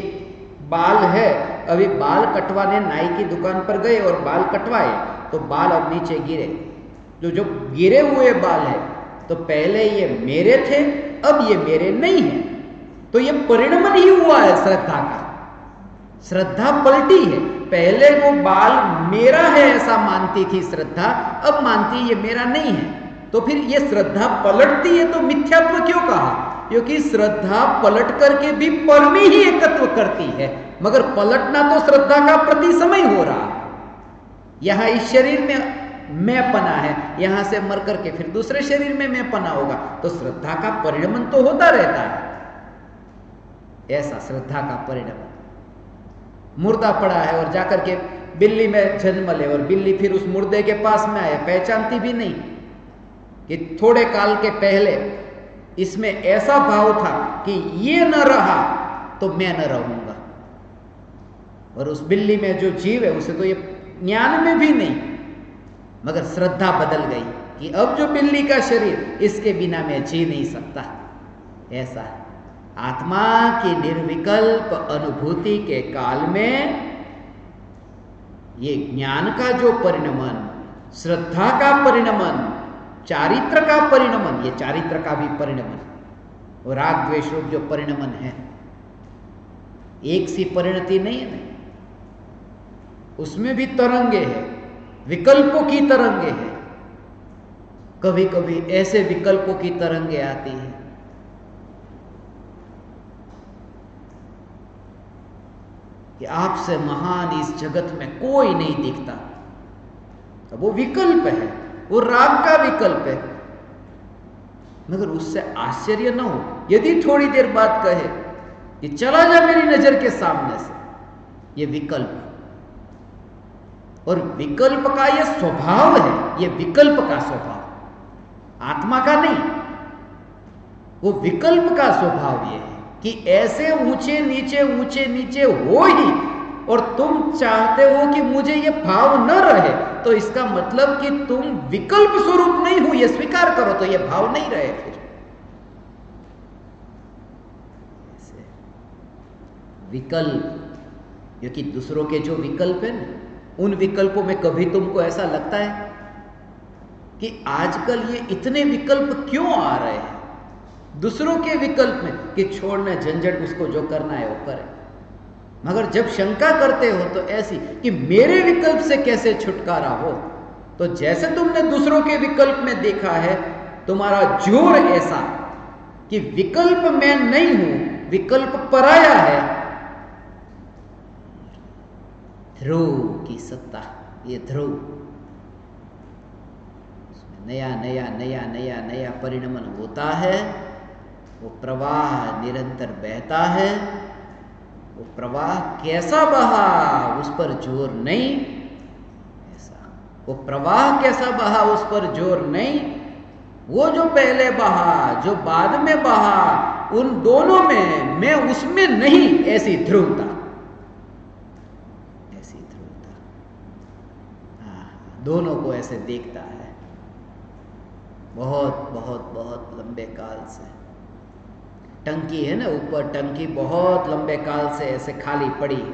बाल है, अभी बाल कटवाने नाई की दुकान पर गए और बाल कटवाए तो बाल अब नीचे गिरे। जो गिरे हुए बाल है तो पहले ये मेरे थे, अब ये मेरे नहीं है, तो ये परिणमन ही हुआ है श्रद्धा का। श्रद्धा पलटी है। पहले वो बाल मेरा है ऐसा मानती थी श्रद्धा, अब मानती ये मेरा नहीं है। तो फिर ये श्रद्धा पलटती है तो मिथ्यात्व क्यों कहा? क्योंकि श्रद्धा पलट करके भी पर में ही एकत्व करती है, मगर पलटना तो श्रद्धा का प्रति समय हो रहा। यहां इस शरीर में मैं पना है, यहां से मर करके फिर दूसरे शरीर में मैं पना होगा, तो श्रद्धा का परिणमन तो होता रहता है। ऐसा श्रद्धा का परिणमन। मुर्दा पड़ा है और जाकर के बिल्ली में जन्म ले और बिल्ली फिर उस मुर्दे के पास में आए, पहचानती भी नहीं कि थोड़े काल के पहले इसमें ऐसा भाव था कि ये न रहा तो मैं न रहूंगा। और उस बिल्ली में जो जीव है उसे तो ये ज्ञान में भी नहीं, मगर श्रद्धा बदल गई कि अब जो बिल्ली का शरीर, इसके बिना मैं जी नहीं सकता। ऐसा आत्मा की निर्विकल्प अनुभूति के काल में ये ज्ञान का जो परिणमन, श्रद्धा का परिणमन, चारित्र का परिणमन, ये चारित्र का भी परिणमन और राग द्वेष रूप जो परिणमन है, एक सी परिणति नहीं है, नहीं, उसमें भी तरंगे हैं, विकल्पों की तरंगे हैं। कभी कभी ऐसे विकल्पों की तरंगे आती है कि आपसे महान इस जगत में कोई नहीं दिखता। तो वो विकल्प है, वो राग का विकल्प है, मगर उससे आश्चर्य न हो यदि थोड़ी देर बाद कहे कि चला जा मेरी नजर के सामने से। ये विकल्प, और विकल्प का ये स्वभाव है, ये विकल्प का स्वभाव, आत्मा का नहीं। वो विकल्प का स्वभाव ये है कि ऐसे ऊंचे नीचे हो ही, और तुम चाहते हो कि मुझे ये भाव न रहे, तो इसका मतलब कि तुम विकल्प स्वरूप नहीं हो, ये स्वीकार करो तो ये भाव नहीं रहे। फिर विकल्प, क्योंकि दूसरों के जो विकल्प है ना, उन विकल्पों में कभी तुमको ऐसा लगता है कि आजकल ये इतने विकल्प क्यों आ रहे हैं दूसरों के विकल्प में, कि छोड़ना झंझट, उसको जो करना है वो करे। मगर जब शंका करते हो तो ऐसी कि मेरे विकल्प से कैसे छुटकारा हो, तो जैसे तुमने दूसरों के विकल्प में देखा है, तुम्हारा जोर ऐसा कि विकल्प मैं नहीं हूं, विकल्प पराया है। ध्रुव की सत्ता, ये ध्रुव, नया नया नया नया नया परिणमन होता है। वो प्रवाह निरंतर बहता है, वो प्रवाह कैसा बहा उस पर जोर नहीं, ऐसा वो प्रवाह कैसा बहा उस पर जोर नहीं। वो जो पहले बहा, जो बाद में बहा, उन दोनों में मैं उसमें नहीं, ऐसी ध्रुवता, ऐसी ध्रुवता। दोनों को ऐसे देखता है बहुत बहुत बहुत लंबे काल से। टंकी है ना ऊपर, टंकी बहुत लंबे काल से ऐसे खाली पड़ी है,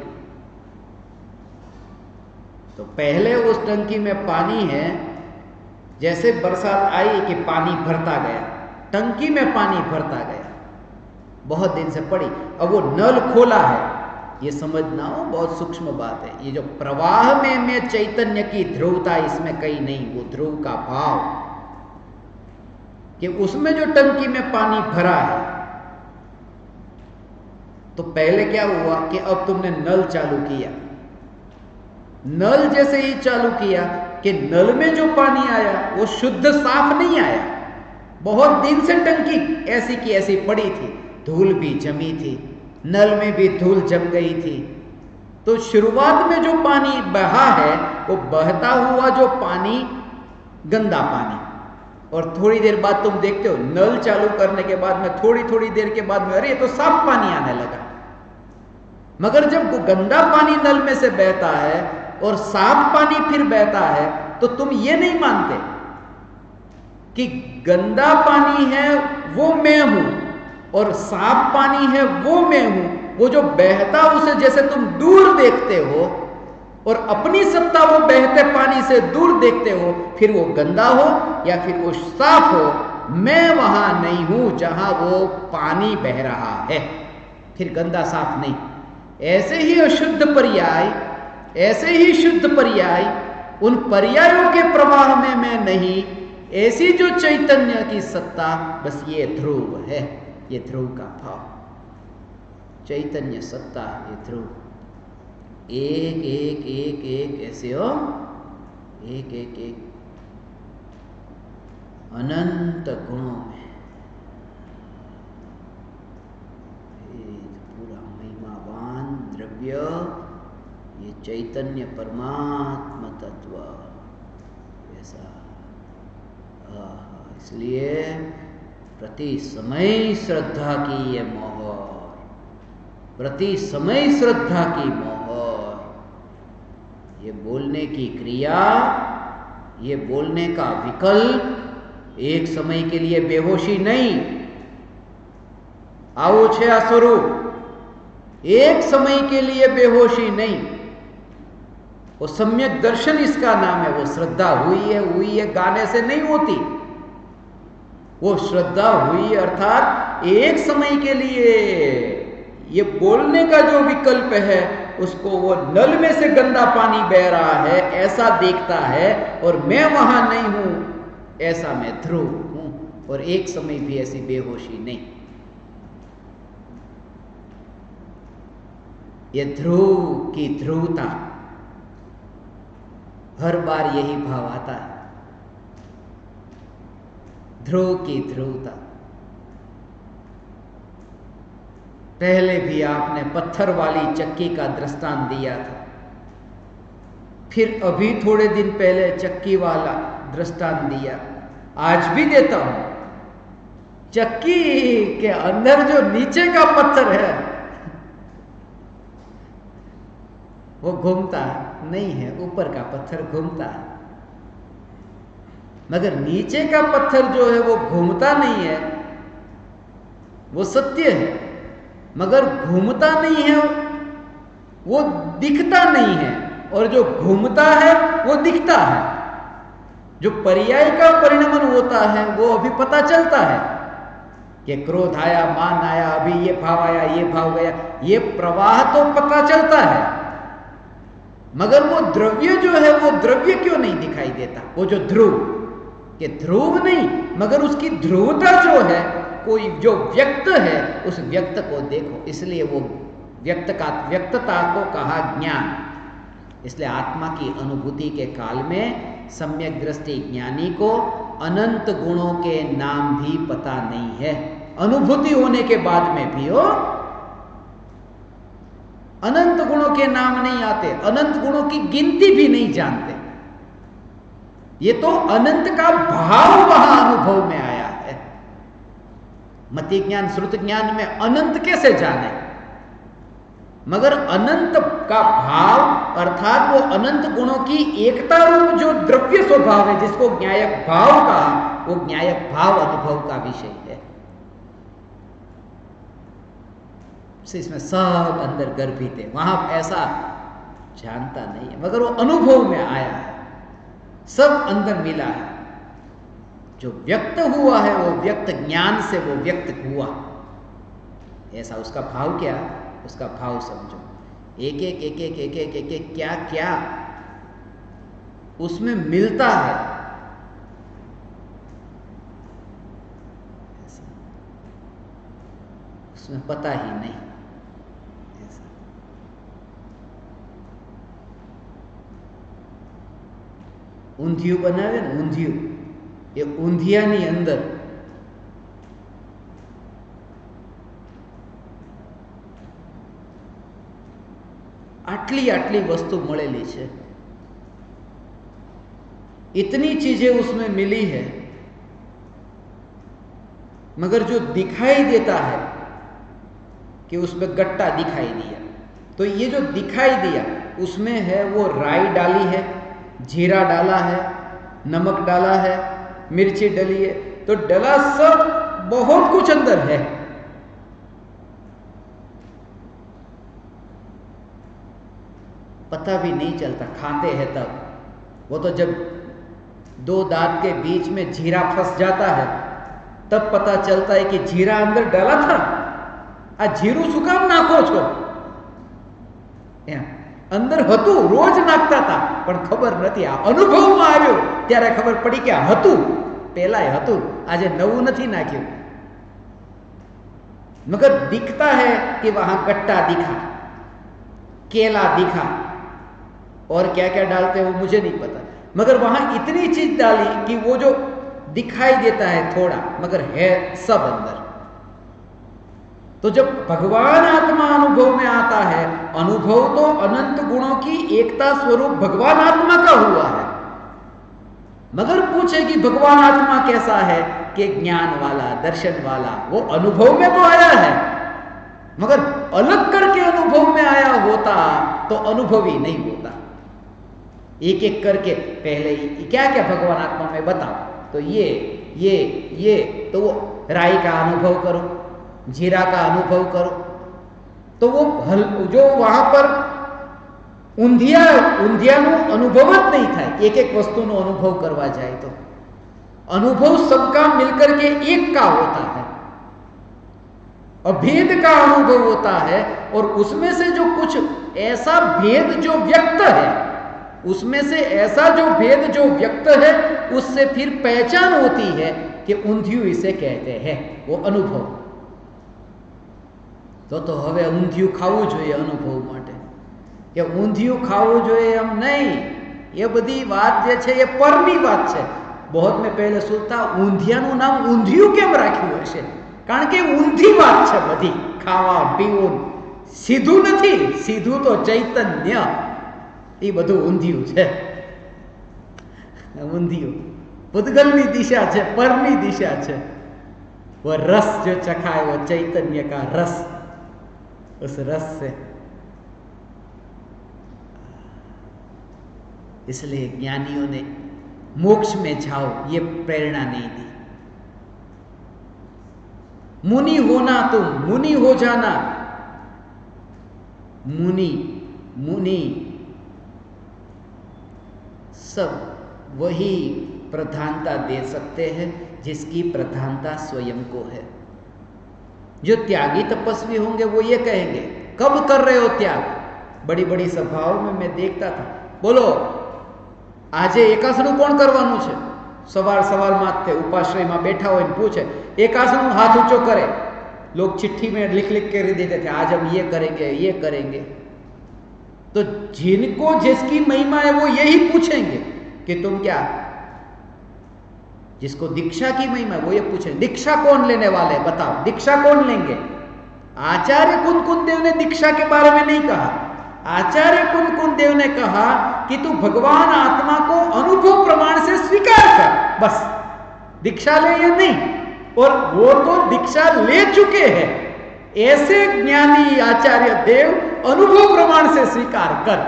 तो पहले उस टंकी में पानी है, जैसे बरसात आई कि पानी भरता गया, टंकी में पानी भरता गया, बहुत दिन से पड़ी, अब वो नल खोला है। ये समझना हो, बहुत सूक्ष्म बात है। ये जो प्रवाह में चैतन्य की ध्रुवता, इसमें कहीं नहीं, वो ध्रुव का भाव कि उसमें जो टंकी में पानी भरा है। तो पहले क्या हुआ कि अब तुमने नल चालू किया, नल जैसे ही चालू किया कि नल में जो पानी आया वो शुद्ध साफ नहीं आया। बहुत दिन से टंकी ऐसी की ऐसी पड़ी थी, धूल भी जमी थी, नल में भी धूल जम गई थी। तो शुरुआत में जो पानी बहा है वो बहता हुआ जो पानी गंदा पानी, और थोड़ी देर बाद तुम देखते हो नल चालू करने के बाद में थोड़ी थोड़ी देर के बाद में अरे ये तो साफ पानी आने लगा। मगर जब वो गंदा पानी नल में से बहता है और साफ पानी फिर बहता है, तो तुम ये नहीं मानते कि गंदा पानी है वो मैं हूं और साफ पानी है वो मैं हूं। वो जो बहता उसे जैसे तुम दूर देखते हो और अपनी सत्ता वो बहते पानी से दूर देखते हो, फिर वो गंदा हो या फिर वो साफ हो, मैं वहां नहीं हूं जहां वो पानी बह रहा है, फिर गंदा साफ नहीं। ऐसे ही अशुद्ध पर्याय, ऐसे ही शुद्ध पर्याय, उन पर्यायों के प्रवाह में मैं नहीं, ऐसी जो चैतन्य की सत्ता, बस ये ध्रुव है, ये ध्रुव का भाव, चैतन्य सत्ता, ये ध्रुव। एक एक एक एक ऐसे हो, एक एक एक अनंत गुणों में पूरा महिमावान द्रव्य, ये चैतन्य परमात्मा तत्व ऐसा। इसलिए प्रति समय श्रद्धा की ये मोहर, प्रति समय श्रद्धा की मोहर, ये बोलने की क्रिया, ये बोलने का विकल्प, एक समय के लिए बेहोशी नहीं, आओ छे स्वरूप, एक समय के लिए बेहोशी नहीं। वो सम्यक दर्शन इसका नाम है। वो श्रद्धा हुई है गाने से नहीं होती, वो श्रद्धा हुई अर्थात एक समय के लिए ये बोलने का जो विकल्प है, उसको वो नल में से गंदा पानी बह रहा है ऐसा देखता है, और मैं वहां नहीं हूं ऐसा मैं ध्रुव हूं, और एक समय भी ऐसी बेहोशी नहीं। ये ध्रुव की ध्रुवता, हर बार यही भाव आता है, ध्रुव की ध्रुवता। पहले भी आपने पत्थर वाली चक्की का दृष्टांत दिया था, फिर अभी थोड़े दिन पहले चक्की वाला दृष्टांत दिया, आज भी देता हूं। चक्की के अंदर जो नीचे का पत्थर है वो घूमता नहीं है, ऊपर का पत्थर घूमता है। मगर नीचे का पत्थर जो है वो घूमता नहीं है, वो सत्य है, मगर घूमता नहीं है, वो दिखता नहीं है, और जो घूमता है वो दिखता है। जो पर्याय का परिणमन होता है वो अभी पता चलता है कि क्रोध आया, मान आया, अभी ये भाव आया, ये भाव गया, ये प्रवाह तो पता चलता है, मगर वो द्रव्य जो है वो द्रव्य क्यों नहीं दिखाई देता? वो जो ध्रुव, कि ध्रुव नहीं मगर उसकी ध्रुवता जो है, कोई जो व्यक्त है उस व्यक्त को देखो। इसलिए वो व्यक्तता को कहा ज्ञान। इसलिए आत्मा की अनुभूति के काल में सम्यक दृष्टि ज्ञानी को अनंत गुणों के नाम भी पता नहीं है। अनुभूति होने के बाद में भी हो, अनंत गुणों के नाम नहीं आते, अनंत गुणों की गिनती भी नहीं जानते। ये तो अनंत का भाव वहां अनुभव में आया है। मति ज्ञान श्रुत ज्ञान में अनंत कैसे जाने, मगर अनंत का भाव अर्थात वो अनंत गुणों की एकता रूप जो द्रव्य स्वभाव है, जिसको ज्ञायक भाव कहा, वो ज्ञायक भाव अनुभव का विषय है। इसमें सब अंदर गर्भित है, वहां ऐसा जानता नहीं है, मगर वो अनुभव में आया है, सब अंदर मिला है। जो व्यक्त हुआ है वो व्यक्त ज्ञान से वो व्यक्त हुआ, ऐसा उसका भाव क्या, उसका भाव समझो। एक एक एक एक एक एक एक एक क्या क्या उसमें मिलता है, उसमें पता ही नहीं। ऐसा ઊંધિયું બનાવે ને ઊંધિયું, એ ઊંધિયાની અંદર आटली आटली वस्तु મળેલી છે, इतनी चीजें उसमें मिली है, मगर जो दिखाई देता है कि उसमें गट्टा दिखाई दिया, तो ये जो दिखाई दिया उसमें है वो राई डाली है, जीरा डाला है, नमक डाला है, मिर्ची डली है, तो डला सब बहुत कुछ अंदर है। पता भी नहीं चलता, खाते हैं तब। वो तो जब दो दांत के बीच में जीरा फंस जाता है तब पता चलता है कि जीरा अंदर डाला था। आ जीरू શું કામ નાખો છો? અંદર હતું, રોજ નાખતા હતા પણ ખબર નથી, આ અનુભવમાં આવ્યો ત્યારે ખબર પડી કે હતું, પહેલાય હતું, આજે નવું નથી નાખ્યું। मगर दिखता है कि वहां गट्टा दिखा, केला दिखा, और क्या क्या डालते हैं वो मुझे नहीं पता, मगर वहां इतनी चीज डाली कि वो जो दिखाई देता है थोड़ा मगर है सब अंदर। तो जब भगवान आत्मा अनुभव में आता है, अनुभव तो अनंत गुणों की एकता स्वरूप भगवान आत्मा का हुआ है, मगर पूछे कि भगवान आत्मा कैसा है, कि ज्ञान वाला, दर्शन वाला, वो अनुभव में तो आया है, मगर अलग करके अनुभव में आया होता तो अनुभवी नहीं होता। एक एक करके पहले ही क्या क्या भगवान आत्मा में बताओ, तो ये तो वो राई का अनुभव करो, जीरा का अनुभव करो, तो वो जो वहां पर ઊંધિયાનો અનુભવ જ नहीं થાય। एक एक वस्तुનો अनुभव करवा जाए तो अनुभव सबका मिलकर के एक का होता है, अभेद का अनुभव होता है, और उसमें से जो कुछ ऐसा भेद जो व्यक्त है, उसमें से ऐसा जो भेद जो व्यक्त है, उससे फिर पहचान होती है कि ઊંધિયું इसे कहते हैं, वो अनुभव। तो હવે ઊંધિયું ખાવું જોઈએ અનુભવ માટે, કે ઊંધિયું ખાવું જોઈએ એમ નહીં, એ બધી વાત જે છે એ પરની વાત છે। बहुत में पहले सोचता ઊંધિયાનું નામ ઊંધિયું કેમ રાખ્યું હશે, કારણ કે ઊંધી વાત છે બધી, ખાવા પીવું સીધું નથી, સીધું તો ચૈતન્ય, એ બધું ઊંધિયું છે। ઊંધિયું પૂતગલની દિશા છે, પરની દિશા છે, वो रस जो चखाए वो चैतन्य का रस, उस रस से। इसलिए ज्ञानियों ने मोक्ष में जाओ ये प्रेरणा नहीं दी। मुनि होना तुम, मुनि हो जाना, मुनि मुनि सब वही प्रधानता दे सकते हैं जिसकी प्रधानता स्वयं को है। जो त्यागी तपस्वी होंगे वो ये कहेंगे, कब कर रहे हो त्याग? बड़ी बड़ी सभाओं में मैं देखता था, बोलो આજે એકાસણું કોણ કરવાનું છે? સવાર સવારમાં તે ઉપાશ્રયમાં બેઠા હોય ને પૂછે, એકાસણું હાથ ઊંચો કરે, लोग चिट्ठी में लिख लिख कर देते थे, आज हम ये करेंगे ये करेंगे। तो जिनको जिसकी महिमा है वो यही पूछेंगे कि तुम क्या, जिसको दीक्षा की महिमा है वो ये पूछेंगे दीक्षा कौन लेने वाले बताओ, दीक्षा कौन लेंगे? आचार्य कुंद देव ने दीक्षा के बारे में नहीं कहा। आचार्य कुंद देव ने कहा कि तू भगवान आत्मा को अनुभव प्रमाण से स्वीकार कर, बस दीक्षा ले या नहीं। और वो तो दीक्षा ले चुके हैं, ऐसे ज्ञानी आचार्य देव अनुभव प्रमाण से स्वीकार कर,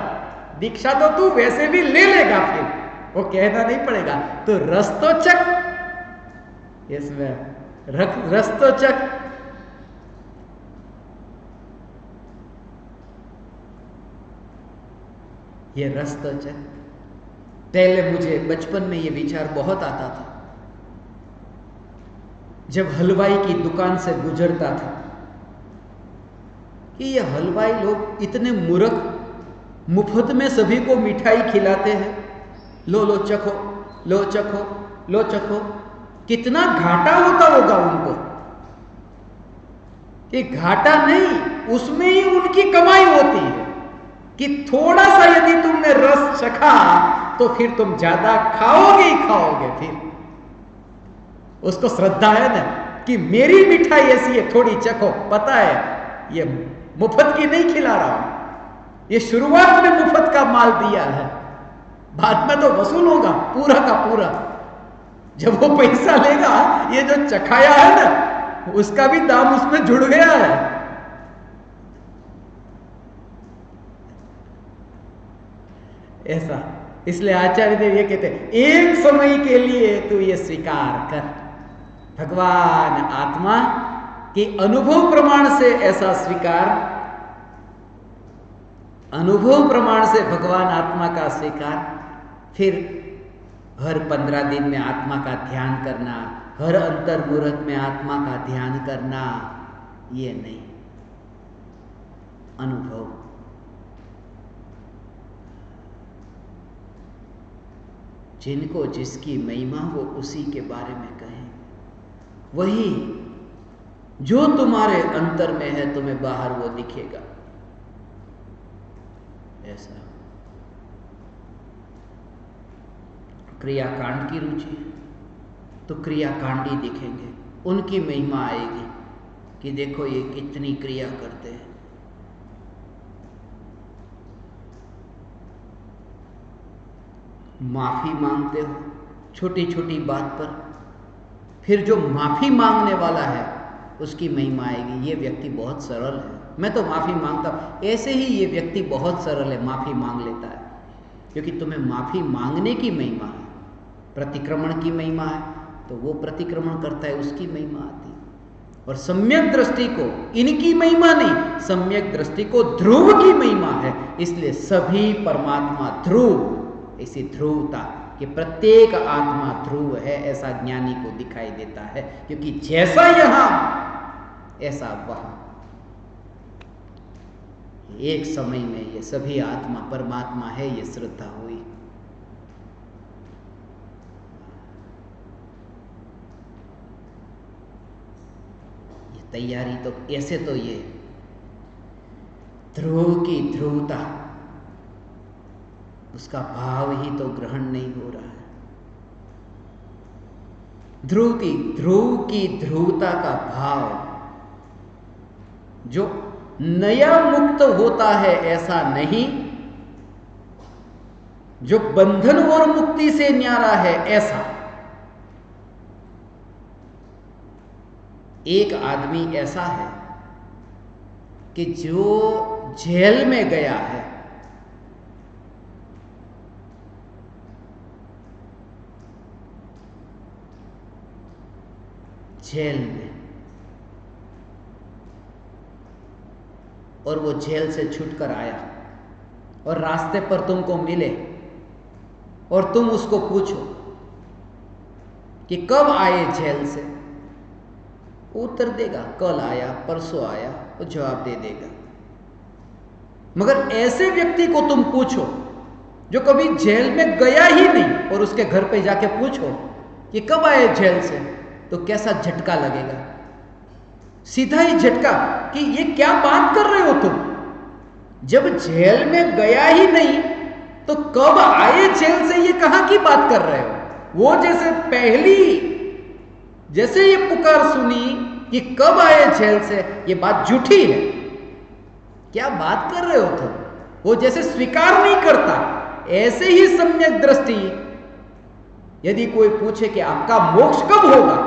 दीक्षा तो तू वैसे भी ले लेगा, फिर वो कहना नहीं पड़ेगा, तो रस तो चक, इसमें रस तो चक। ये रस तो चक। पहले मुझे बचपन में ये विचार बहुत आता था जब हलवाई की दुकान से गुजरता था कि ये हलवाई लोग इतने मूर्ख, मुफ्त में सभी को मिठाई खिलाते हैं, लो लो चखो, लो चखो, लो चखो, कितना घाटा होता होगा उनको। कि घाटा नहीं, उसमें ही उनकी कमाई होती है कि थोड़ा सा यदि तुमने रस चखा तो फिर तुम ज्यादा खाओगे ही खाओगे। फिर उसको श्रद्धा है ना कि मेरी मिठाई ऐसी है, थोड़ी चखो, पता है ये मुफ्त की नहीं खिला रहा हूं, ये शुरुआत में मुफ्त का माल दिया है, बाद में तो वसूल होगा पूरा का पूरा। जब वो पैसा लेगा, ये जो चखाया है ना उसका भी दाम उसमें जुड़ गया है। ऐसा इसलिए आचार्य देव ये कहते हैं, एक समय के लिए तू ये स्वीकार कर, भगवान आत्मा के अनुभव प्रमाण से ऐसा स्वीकार, अनुभव प्रमाण से भगवान आत्मा का स्वीकार। फिर हर 15 दिन में आत्मा का ध्यान करना, हर अंतर मुहूर्त में आत्मा का ध्यान करना, ये नहीं, अनुभव। जिनको जिसकी महिमा वो उसी के बारे में कहें, वही जो तुम्हारे अंतर में है तुम्हें बाहर वो दिखेगा। ऐसा क्रियाकांड की रुचि तो क्रियाकांडी दिखेंगे, उनकी महिमा आएगी कि देखो ये कितनी क्रिया करते हैं। माफी मांगते हो छोटी छोटी बात पर, फिर जो माफी मांगने वाला है उसकी महिमा आएगी, ये व्यक्ति बहुत सरल है, मैं तो माफी मांगता हूं। ऐसे ही ये व्यक्ति बहुत सरल है, माफी मांग लेता है, क्योंकि तुम्हें माफी मांगने की महिमा है। प्रतिक्रमण की महिमा है तो वो प्रतिक्रमण करता है, उसकी महिमा आती है। और सम्यक दृष्टि को, इनकी महिमा नहीं, सम्यक दृष्टि को ध्रुव की महिमा है। इसलिए सभी परमात्मा ध्रुव, इसी ध्रुवता कि प्रत्येक आत्मा ध्रुव है, ऐसा ज्ञानी को दिखाई देता है, क्योंकि जैसा यहां ऐसा वहां, एक समय में ये सभी आत्मा परमात्मा है, ये श्रद्धा हुई। ये तैयारी तो ऐसे, तो ये ध्रुव की ध्रुवता, उसका भाव ही तो ग्रहण नहीं हो रहा है। ध्रुव की ध्रुवता का भाव, जो नया मुक्त होता है ऐसा नहीं, जो बंधन और मुक्ति से न्यारा है ऐसा। एक आदमी ऐसा है कि जो जेल में गया है, जेल में, और वो जेल से छूटकर आया और रास्ते पर तुमको मिले और तुम उसको पूछो कि कब आए जेल से, वो उत्तर देगा कल आया, परसों आया, वो जवाब दे देगा। मगर ऐसे व्यक्ति को तुम पूछो जो कभी जेल में गया ही नहीं, और उसके घर पे जाके पूछो कि कब आए जेल से, तो कैसा झटका लगेगा, सीधा ही झटका कि ये क्या बात कर रहे हो तुम, जब जेल में गया ही नहीं तो कब आए जेल से, ये कहां की बात कर रहे हो। वो जैसे जैसे ये पुकार सुनी कि कब आए जेल से, ये बात झूठी है, क्या बात कर रहे हो तुम, वो जैसे स्वीकार नहीं करता। ऐसे ही सम्यक दृष्टि, यदि कोई पूछे कि आपका मोक्ष कब होगा,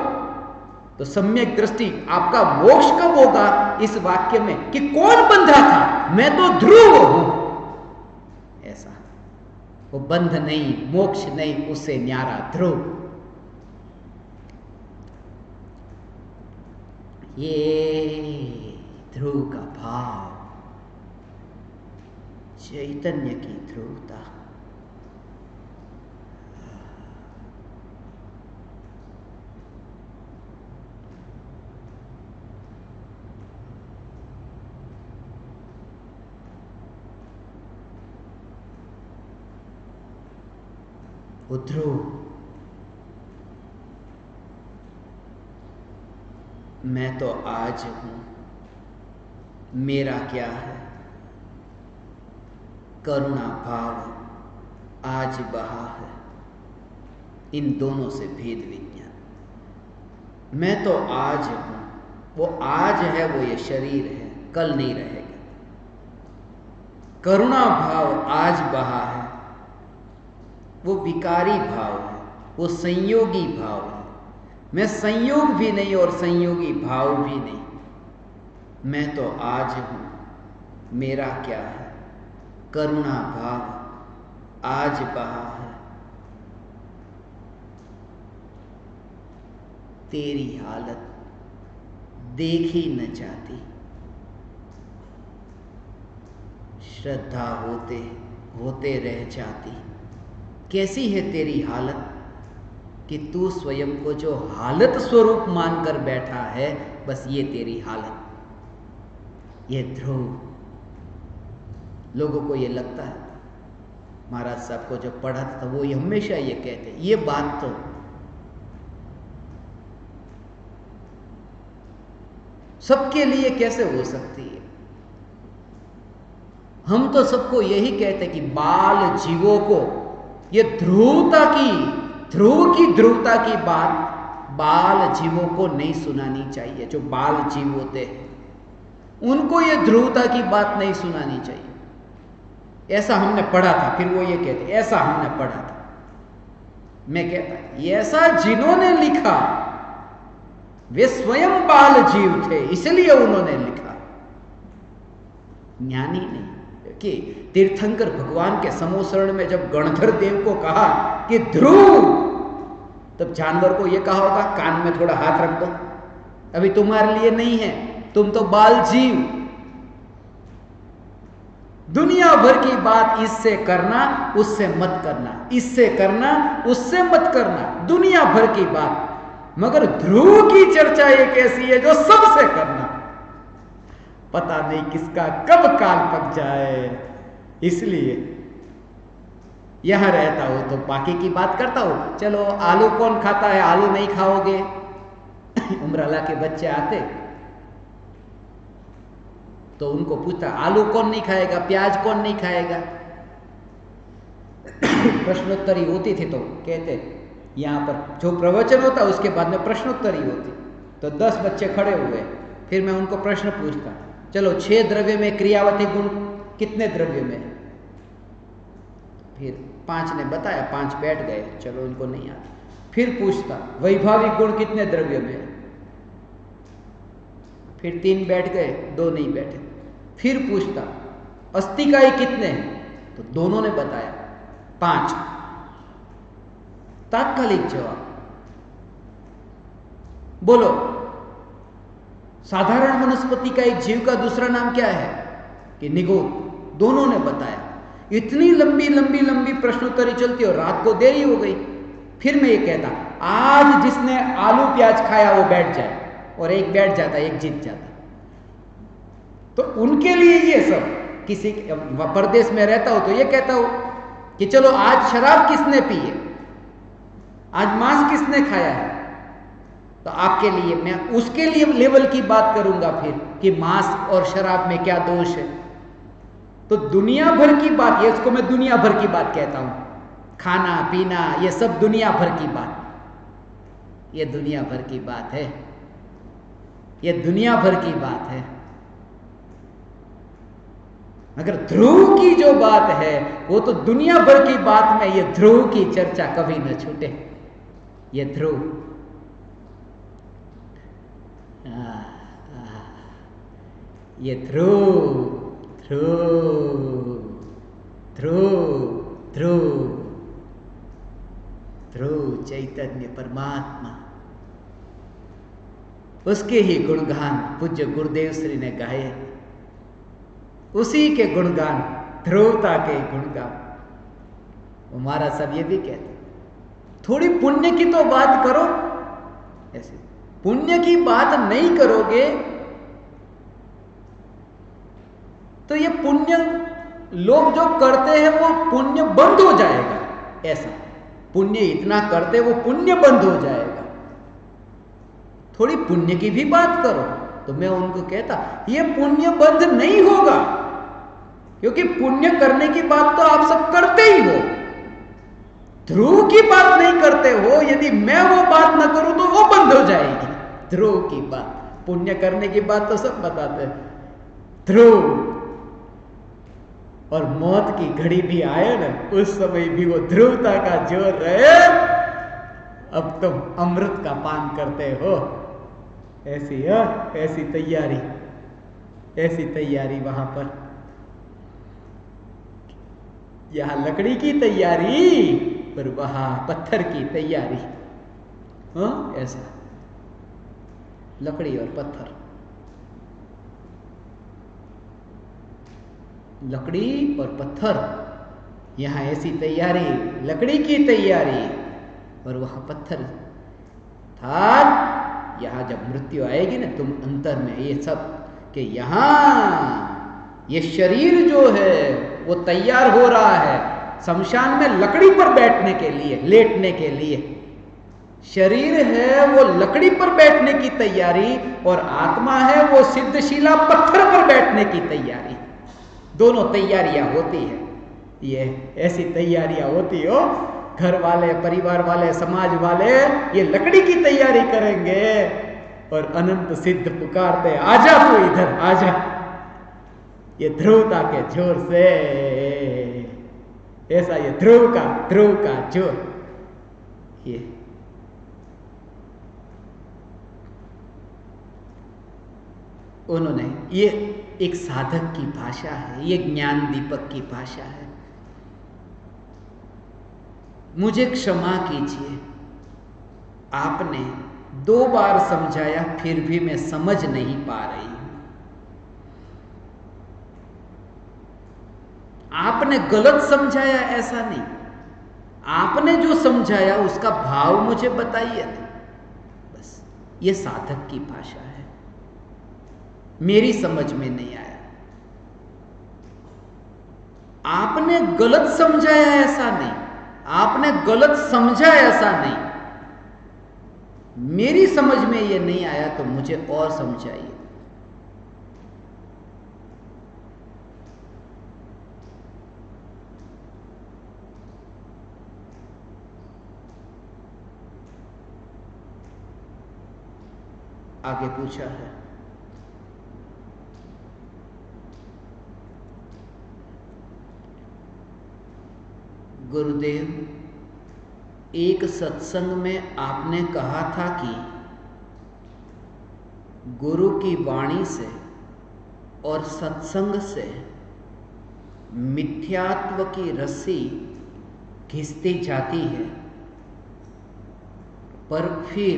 तो सम्यक दृष्टि आपका मोक्ष कब होगा इस वाक्य में कि कौन बंधा था, मैं तो ध्रुव हूं, ऐसा। वो बंध नहीं, मोक्ष नहीं, उससे न्यारा ध्रुव। ये ध्रुव का भाव, चैतन्य की ध्रुवता। वो ध्रुव, मैं तो आज हूं, मेरा क्या है। करुणा भाव आज बहा है, इन दोनों से भेद विज्ञान। मैं तो आज हूं, वो आज है, वो ये शरीर है, कल नहीं रहेगा। करुणा भाव आज बहा है, वो विकारी भाव है, वो संयोगी भाव है। मैं संयोग भी नहीं और संयोगी भाव भी नहीं। मैं तो आज हूं, मेरा क्या है। करुणा भाव आज बहा है, तेरी हालत देखी न जाती। श्रद्धा होते होते रह जाती। कैसी है तेरी हालत कि तू स्वयं को जो हालत स्वरूप मानकर बैठा है, बस ये तेरी हालत। ये ध्रुव, लोगों को ये लगता है, महाराज साहब को जो पढ़ा था वो ये हमेशा ये कहते, ये बात तो सबके लिए कैसे हो सकती है। हम तो सबको यही कहते कि बाल जीवों को ये ध्रुवता की, ध्रुव की ध्रुवता की बात बाल जीवों को नहीं सुनानी चाहिए। जो बाल जीव होते हैं उनको ये ध्रुवता की बात नहीं सुनानी चाहिए। ऐसा हमने पढ़ा था। फिर वो ये कहते ऐसा हमने पढ़ा था। मैं कहता ऐसा जिन्होंने लिखा वे स्वयं बाल जीव थे, इसलिए उन्होंने लिखा, ज्ञानी नहीं। कि तीर्थंकर भगवान के समोसरण में जब गणधर देव को कहा कि ध्रुव, तब जानवर को यह कहा होगा कान में थोड़ा हाथ रख दो, अभी तुम्हारे लिए नहीं है, तुम तो बाल जीव। दुनिया भर की बात इससे करना उससे मत करना, इससे करना उससे मत करना, दुनिया भर की बात। मगर ध्रुव की चर्चा एक ऐसी है जो सबसे करना। पता नहीं किसका कब काल पक जाए, इसलिए यहां रहता हो तो बाकी की बात करता हो। चलो आलू कौन खाता है, आलू नहीं खाओगे। उमराला के बच्चे आते तो उनको पूछता आलू कौन नहीं खाएगा, प्याज कौन नहीं खाएगा। प्रश्नोत्तरी होती थी तो कहते यहां पर जो प्रवचन होता उसके बाद में प्रश्नोत्तरी होती। तो 10 बच्चे खड़े हुए, फिर मैं उनको प्रश्न पूछता, चलो 6 द्रव्य में क्रियावती गुण कितने द्रव्य में। फिर 5 ने बताया, 5 बैठ गए, चलो इनको नहीं आता। फिर पूछता वैभाविक गुण कितने द्रव्य में, फिर 3 बैठ गए, 2 नहीं बैठे। फिर पूछता अस्तिकाई कितने, तो दोनों ने बताया 5। तात्कालिक जवाब। बोलो साधारण वनस्पति का एक जीव का दूसरा नाम क्या है, कि निगोद। दोनों ने बताया। इतनी लंबी लंबी लंबी प्रश्नोत्तरी चलती और रात को देरी हो गई। फिर मैं ये कहता आज जिसने आलू प्याज खाया वो बैठ जाए, और एक बैठ जाता, एक जीत जाता। तो उनके लिए ये सब, किसी परदेश में रहता हो तो ये कहता हो कि चलो आज शराब किसने पी है, आज मांस किसने खाया है, तो आपके लिए मैं उसके लिए लेवल की बात करूंगा फिर कि मांस और शराब में क्या दोष है। तो दुनिया भर की बात, ये इसको मैं दुनिया भर की बात कहता हूं। खाना पीना ये सब दुनिया भर की बात, ये दुनिया भर की बात है, ये दुनिया भर की बात है। मगर ध्रुव की जो बात है वो तो दुनिया भर की बात में ये ध्रुव की चर्चा कभी न छूटे। ये ध्रुव, ये ध्रुव ध्रुव ध्रुव ध्रुव ध्रुव चैतन्य परमात्मा, उसके ही गुणगान पूज्य गुरुदेव श्री ने गाए। उसी के गुणगान, ध्रुवता के गुणगान। हमारा सब ये भी कहते थोड़ी पुण्य की तो बात करो। ऐसे पुण्य की बात नहीं करोगे तो ये पुण्य लोग जो करते हैं वो पुण्य बंद हो जाएगा। ऐसा पुण्य इतना करते वो पुण्य बंद हो जाएगा, थोड़ी पुण्य की भी बात करो। तो मैं उनको कहता ये पुण्य बंद नहीं होगा, क्योंकि पुण्य करने की बात तो आप सब करते ही हो, ध्रुव की बात नहीं करते हो। यदि मैं वो बात ना करूं तो वो बंद हो जाएगी, ध्रुव की बात। पुण्य करने की बात तो सब बताते हैं, ध्रुव और मौत की घड़ी भी आए ना, उस समय भी वो ध्रुवता का जोर रहे। अब तुम अमृत का पान करते हो, ऐसी ऐसी तैयारी, ऐसी तैयारी वहां पर। यहां लकड़ी की तैयारी पर वहां पत्थर की तैयारी। ऐसा लकड़ी और पत्थर, लकड़ी और पत्थर, यहां ऐसी तैयारी, लकड़ी की तैयारी और वहां पत्थर था। यहां जब मृत्यु आएगी ना तुम अंतर में ये सब कि यहां ये शरीर जो है वो तैयार हो रहा है शमशान में लकड़ी पर बैठने के लिए, लेटने के लिए। शरीर है वो लकड़ी पर बैठने की तैयारी और आत्मा है वो सिद्धशिला पत्थर पर बैठने की तैयारी। दोनों तैयारियां होती है, ये ऐसी तैयारियां होती हो। घर वाले, परिवार वाले, समाज वाले ये लकड़ी की तैयारी करेंगे और अनंत सिद्ध पुकारते आजा तू इधर आजा, ये ध्रुवता के जोर से। ऐसा ये ध्रुव का जोर। ये उन्होंने, ये एक साधक की भाषा है, ये ज्ञान दीपक की भाषा है। मुझे क्षमा कीजिए, आपने 2 बार समझाया फिर भी मैं समझ नहीं पा रही हूं। आपने गलत समझाया ऐसा नहीं, आपने जो समझाया उसका भाव मुझे बताइए। बस ये साधक की भाषा है, मेरी समझ में नहीं आया। आपने गलत समझाया ऐसा नहीं, आपने गलत समझा ऐसा नहीं, मेरी समझ में ये नहीं आया तो मुझे और समझाइए। आगे पूछा है, गुरुदेव एक सत्संग में आपने कहा था कि गुरु की वाणी से और सत्संग से मिथ्यात्व की रस्सी घिसती जाती है, पर फिर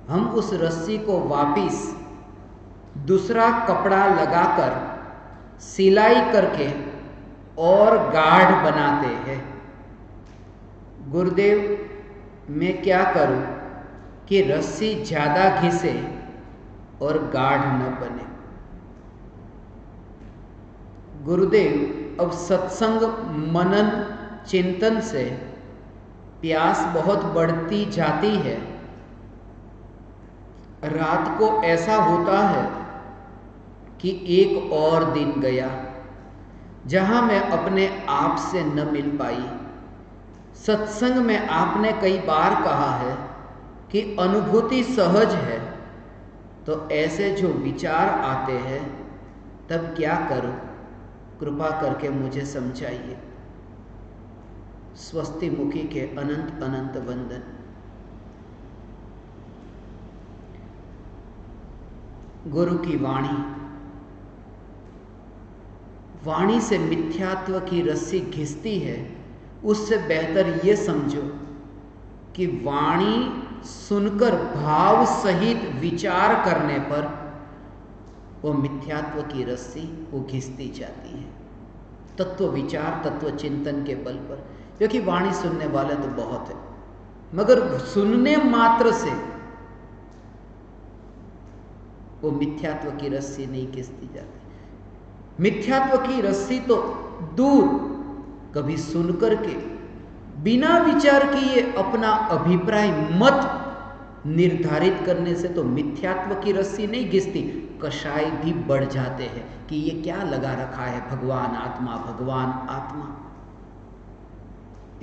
हम उस रस्सी को वापिस दूसरा कपड़ा लगाकर सिलाई करके और गाढ़ बनाते हैं। गुरुदेव मैं क्या करूं कि रस्सी ज्यादा घिसे और गाढ़ न बने। गुरुदेव अब सत्संग मनन चिंतन से प्यास बहुत बढ़ती जाती है। रात को ऐसा होता है कि एक और दिन गया जहां मैं अपने आप से न मिल पाई। सत्संग में आपने कई बार कहा है कि अनुभूति सहज है, तो ऐसे जो विचार आते हैं तब क्या करूं, कृपा करके मुझे समझाइए। स्वस्ति मुखी के अनंत अनंत वंदन। गुरु की वाणी, वाणी से मिथ्यात्व की रस्सी घिसती है, उससे बेहतर ये समझो कि वाणी सुनकर भाव सहित विचार करने पर वो मिथ्यात्व की रस्सी वो घिसती जाती है, तत्व विचार तत्व चिंतन के बल पर। क्योंकि वाणी सुनने वाले तो बहुत है, मगर सुनने मात्र से वो मिथ्यात्व की रस्सी नहीं घिसती जाती। मिथ्यात्व की रस्सी तो दूर, कभी सुनकर के बिना विचार किए अपना अभिप्राय मत निर्धारित करने से तो मिथ्यात्व की रस्सी नहीं घिसती, कषाय भी बढ़ जाते हैं कि ये क्या लगा रखा है भगवान आत्मा भगवान आत्मा।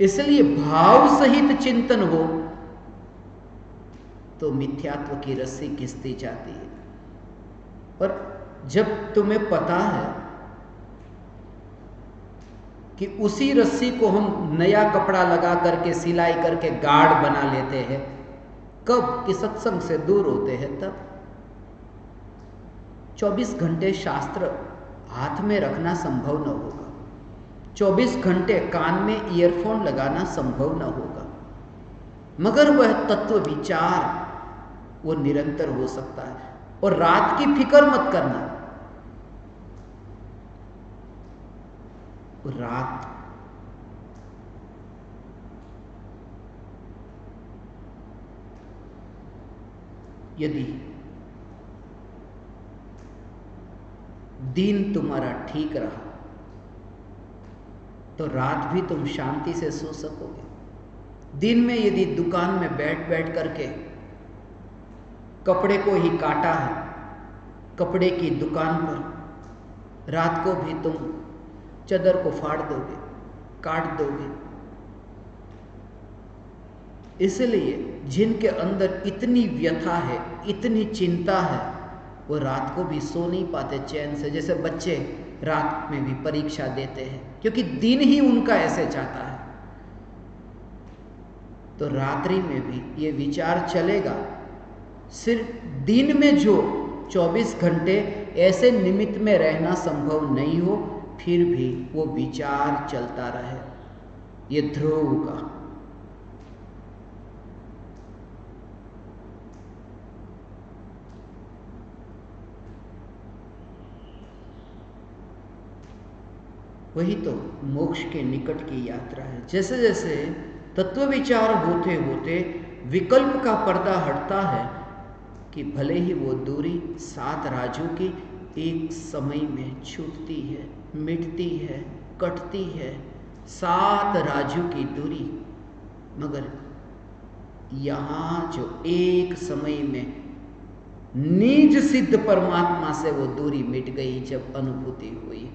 इसलिए भाव सहित चिंतन हो तो मिथ्यात्व की रस्सी घिसती जाती है। और जब तुम्हें पता है कि उसी रस्सी को हम नया कपड़ा लगा करके सिलाई करके गाढ़ बना लेते हैं, कब कि सत्संग से दूर होते हैं तब। 24 घंटे शास्त्र हाथ में रखना संभव न होगा, 24 घंटे कान में ईयरफोन लगाना संभव न होगा, मगर वह तत्व विचार वो निरंतर हो सकता है। और रात की फिक्र मत करना, रात यदि दिन तुम्हारा ठीक रहा तो रात भी तुम शांति से सो सकोगे। दिन में यदि दुकान में बैठ बैठ करके कपड़े को ही काटा है कपड़े की दुकान पर, रात को भी तुम चादर को फाड़ दोगे, काट दोगे। इसलिए जिनके अंदर इतनी व्यथा है, इतनी चिंता है, वो रात को भी सो नहीं पाते चैन से। जैसे बच्चे रात में भी परीक्षा देते हैं क्योंकि दिन ही उनका ऐसे जाता है, तो रात्रि में भी ये विचार चलेगा। सिर्फ दिन में जो 24 घंटे ऐसे निमित्त में रहना संभव नहीं हो, फिर भी वो विचार चलता रहे, ये ध्रुव का। वही तो मोक्ष के निकट की यात्रा है। जैसे जैसे तत्व विचार होते होते विकल्प का पर्दा हटता है कि भले ही वो दूरी 7 राजों की एक समय में छूटती है, मिटती है, कटती है, 7 राजों की दूरी, मगर यहाँ जो एक समय में निज सिद्ध परमात्मा से वो दूरी मिट गई, जब अनुभूति हुई,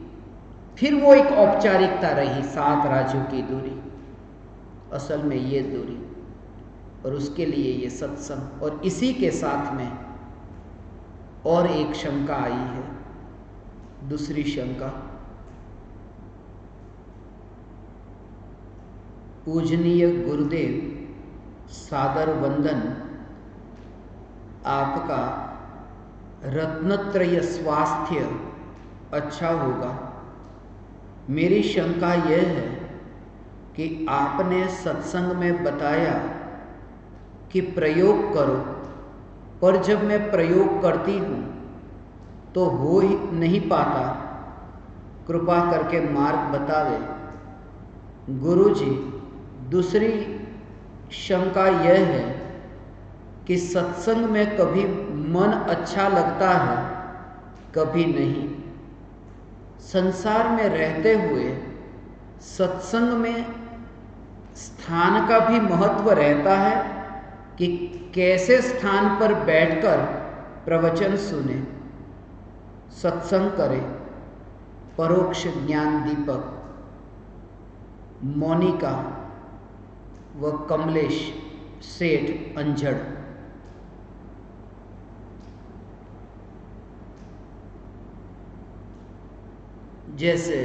फिर वो एक औपचारिकता रही 7 राजों की दूरी, असल में ये दूरी। और उसके लिए ये सत्संग। और इसी के साथ में और एक शंका आई है, दूसरी शंका। पूजनीय गुरुदेव, सादर वंदन, आपका रत्नत्रय स्वास्थ्य अच्छा होगा। मेरी शंका यह है कि आपने सत्संग में बताया कि प्रयोग करो, पर जब मैं प्रयोग करती हूँ तो हो ही नहीं पाता, कृपा करके मार्ग बतावे। गुरुजी, दूसरी शंका यह है कि सत्संग में कभी मन अच्छा लगता है, कभी नहीं। संसार में रहते हुए सत्संग में स्थान का भी महत्व रहता है कि कैसे स्थान पर बैठकर प्रवचन सुने, सत्संग करें। परोक्ष ज्ञान दीपक, मोनिका व कमलेश सेठ अंजड़। जैसे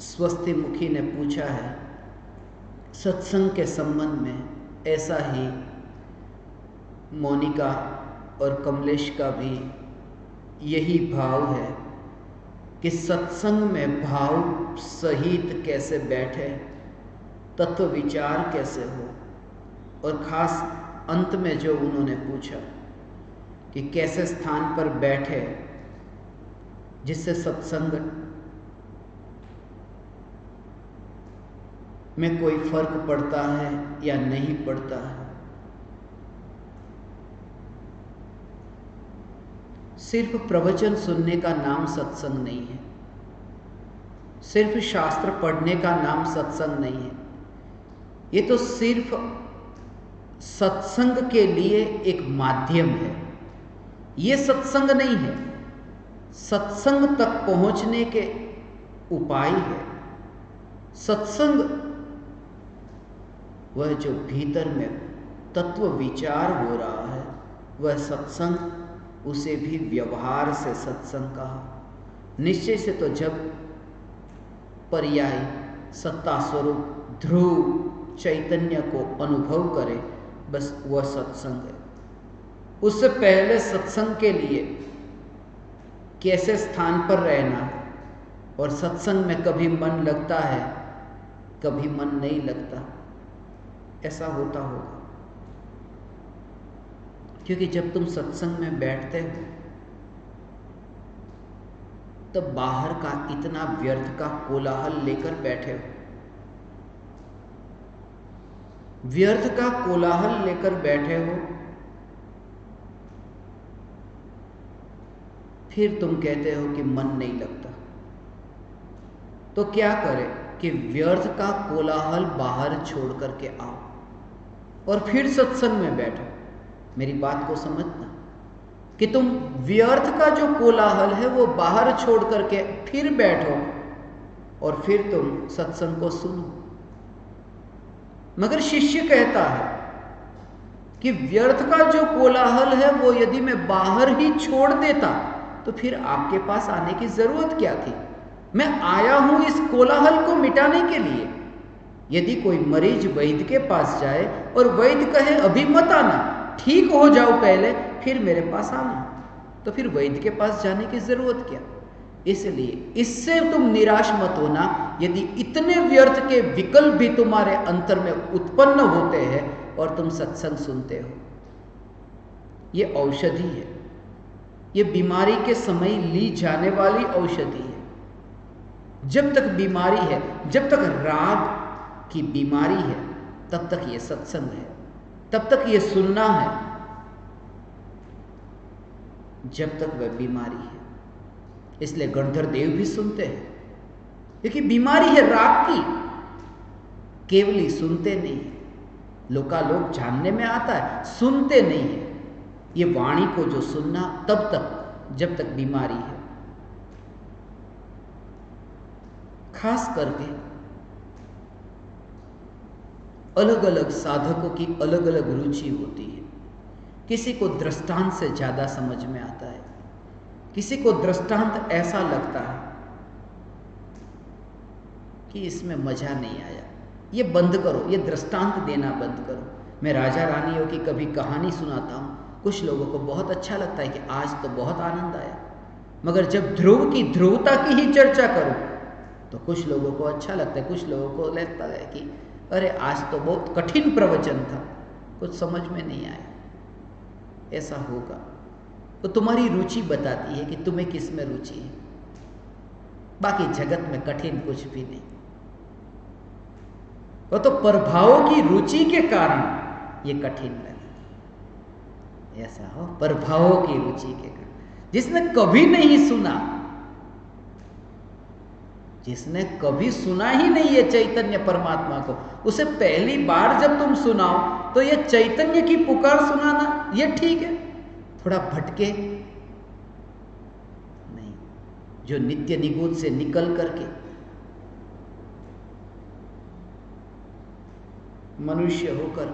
स्वस्ति मुखी ने पूछा है, सत्संग के संबंध में ऐसा ही मोनिका और कमलेश का भी यही भाव है कि सत्संग में भाव सहित कैसे बैठे, तत्व विचार कैसे हो। और खास अंत में जो उन्होंने पूछा कि कैसे स्थान पर बैठे जिससे सत्संग में कोई फर्क पड़ता है या नहीं पड़ता है। सिर्फ प्रवचन सुनने का नाम सत्संग नहीं है, सिर्फ शास्त्र पढ़ने का नाम सत्संग नहीं है। ये तो सिर्फ सत्संग के लिए एक माध्यम है, ये सत्संग नहीं है। सत्संग तक पहुंचने के उपाय है। सत्संग वह जो भीतर में तत्व विचार हो रहा है वह सत्संग, उसे भी व्यवहार से सत्संग कहा। निश्चय से तो जब पर्याय सत्ता स्वरूप ध्रुव चैतन्य को अनुभव करे, बस वह सत्संग है। उससे पहले सत्संग के लिए कैसे स्थान पर रहना है, और सत्संग में कभी मन लगता है कभी मन नहीं लगता, ऐसा होता होगा। क्योंकि जब तुम सत्संग में बैठते हो तब बाहर का इतना व्यर्थ का कोलाहल लेकर बैठे हो, व्यर्थ का कोलाहल लेकर बैठे हो, फिर तुम कहते हो कि मन नहीं लगता। तो क्या करें कि व्यर्थ का कोलाहल बाहर छोड़ करके आओ और फिर सत्संग में बैठो। मेरी बात को समझना कि तुम व्यर्थ का जो कोलाहल है वो बाहर छोड़ करके फिर बैठो और फिर तुम सत्संग को सुनो। मगर शिष्य कहता है कि व्यर्थ का जो कोलाहल है वो यदि मैं बाहर ही छोड़ देता तो फिर आपके पास आने की जरूरत क्या थी? मैं आया हूं इस कोलाहल को मिटाने के लिए। यदि कोई मरीज वैद्य के पास जाए और वैद्य कहे अभी मत आना, ठीक हो जाओ पहले फिर मेरे पास आना, तो फिर वैद्य के पास जाने की जरूरत क्या? इसलिए इससे तुम निराश मत होना। यदि इतने व्यर्थ के विकल्प भी तुम्हारे अंतर में उत्पन्न होते हैं और तुम सत्संग सुनते हो, ये औषधि है, ये बीमारी के समय ली जाने वाली औषधि है। जब तक बीमारी है, जब तक राग की बीमारी है, तब तक ये सत्संग है, तब तक ये सुनना है। जब तक वह बीमारी है, इसलिए गणधर देव भी सुनते हैं, क्योंकि बीमारी है राग की। केवली सुनते नहीं, लोकालोक जानने में आता है, सुनते नहीं है। ये वाणी को जो सुनना तब तक जब तक बीमारी है। खास करके अलग अलग साधकों की अलग अलग रुचि होती है। किसी को दृष्टांत से ज्यादा समझ में आता है, किसी को दृष्टांत ऐसा लगता है कि इसमें मजा नहीं आया, ये बंद करो, ये दृष्टांत देना बंद करो। मैं राजा रानियों की कभी कहानी सुनाता हूं, कुछ लोगों को बहुत अच्छा लगता है कि आज तो बहुत आनंद आया। मगर जब ध्रुव की ध्रुवता की ही चर्चा करूं तो कुछ लोगों को अच्छा लगता है, कुछ लोगों को लगता है कि अरे आज तो बहुत कठिन प्रवचन था, कुछ समझ में नहीं आया। ऐसा होगा तो तुम्हारी रुचि बताती है कि तुम्हें किस में रुचि है। बाकी जगत में कठिन कुछ भी नहीं, वो तो प्रभावों की रुचि के कारण ये कठिन लगे। ऐसा हो प्रभावों की रुचि के कारण। जिसने कभी नहीं सुना, जिसने कभी सुना ही नहीं है चैतन्य परमात्मा को, उसे पहली बार जब तुम सुनाओ तो ये चैतन्य की पुकार सुनाना ये ठीक है, थोड़ा भटके नहीं। जो नित्य निगूढ़ से निकल करके मनुष्य होकर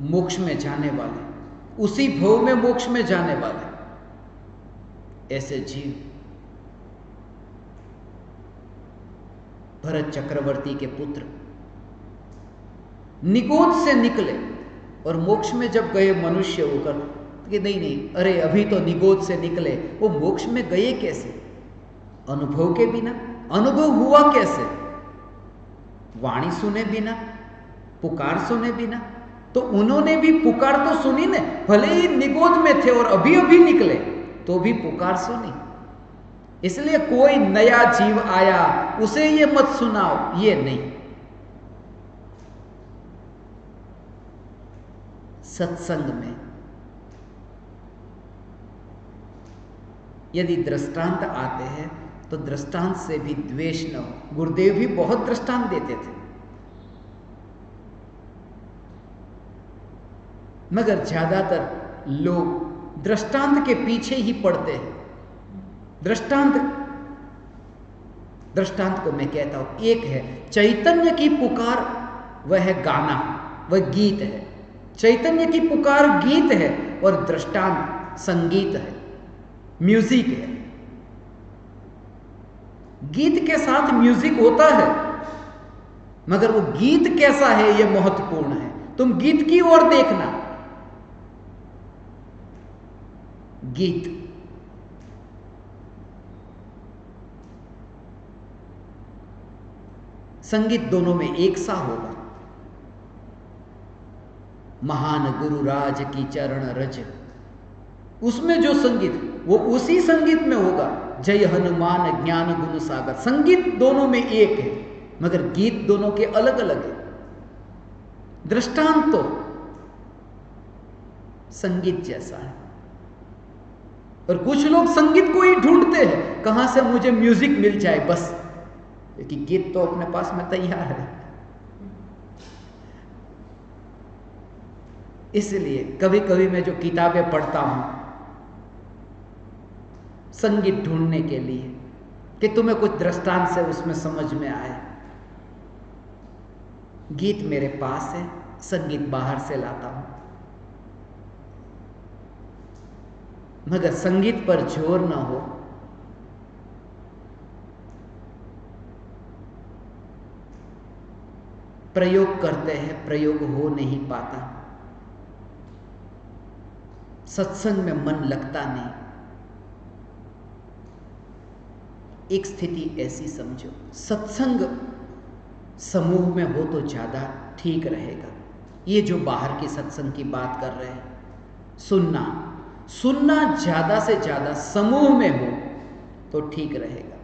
मोक्ष में जाने वाले, उसी भव में मोक्ष में जाने वाले ऐसे जीव भरत चक्रवर्ती के पुत्र निगोद से निकले और मोक्ष में जब गए मनुष्य होकर कि नहीं, अरे अभी तो निगोद से निकले, वो मोक्ष में गए कैसे? अनुभव के बिना। अनुभव हुआ कैसे? वाणी सुने बिना, पुकार सुने बिना। तो उन्होंने भी पुकार तो सुनी ने, भले ही निगोद में थे और अभी अभी निकले तो भी पुकार सुनी। इसलिए कोई नया जीव आया उसे ये मत सुनाओ, ये नहीं। सत्संग में यदि दृष्टांत आते हैं तो दृष्टांत से भी द्वेष न हो। गुरुदेव भी बहुत दृष्टांत देते थे, मगर ज्यादातर लोग दृष्टांत के पीछे ही पड़ते हैं। दृष्टांत को मैं कहता हूं, एक है चैतन्य की पुकार, वह है गाना, वह गीत है। चैतन्य की पुकार गीत है और दृष्टांत संगीत है, म्यूजिक है। गीत के साथ म्यूजिक होता है, मगर वो गीत कैसा है यह महत्वपूर्ण है। तुम गीत की ओर देखना। गीत संगीत दोनों में एक सा होगा। महान गुरु राज की चरण रज, उसमें जो संगीत वो उसी संगीत में होगा। जय हनुमान ज्ञान गुण सागर, संगीत दोनों में एक है, मगर गीत दोनों के अलग अलग है। दृष्टांत तो संगीत जैसा है, और कुछ लोग संगीत को ही ढूंढते हैं, कहां से मुझे म्यूजिक मिल जाए बस, क्योंकि गीत तो अपने पास में तैयार है। इसलिए कभी कभी मैं जो किताबें पढ़ता हूं संगीत ढूंढने के लिए, कि तुम्हें कुछ दृष्टांत से उसमें समझ में आए। गीत मेरे पास है, संगीत बाहर से लाता हूं, मगर संगीत पर जोर ना हो। प्रयोग करते हैं, प्रयोग हो नहीं पाता। सत्संग में मन लगता नहीं। एक स्थिति ऐसी समझो, सत्संग समूह में हो तो ज्यादा ठीक रहेगा। ये जो बाहर की सत्संग की बात कर रहे हैं, सुनना ज्यादा से ज्यादा समूह में हो तो ठीक रहेगा।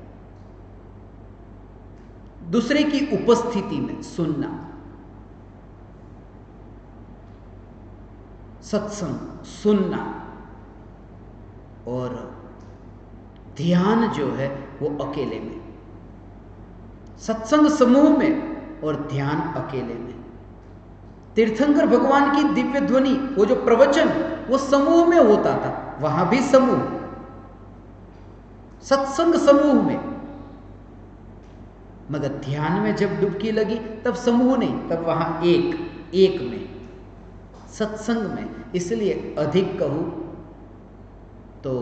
दूसरे की उपस्थिति में सुनना, सत्संग सुनना, और ध्यान जो है वो अकेले में। सत्संग समूह में और ध्यान अकेले में। तीर्थंकर भगवान की दिव्य ध्वनि, वो जो प्रवचन, वो समूह में होता था, वहां भी समूह। सत्संग समूह में, मगर ध्यान में जब डुबकी लगी तब समूह नहीं, तब वहां एक में, सत्संग में। इसलिए अधिक कहूं तो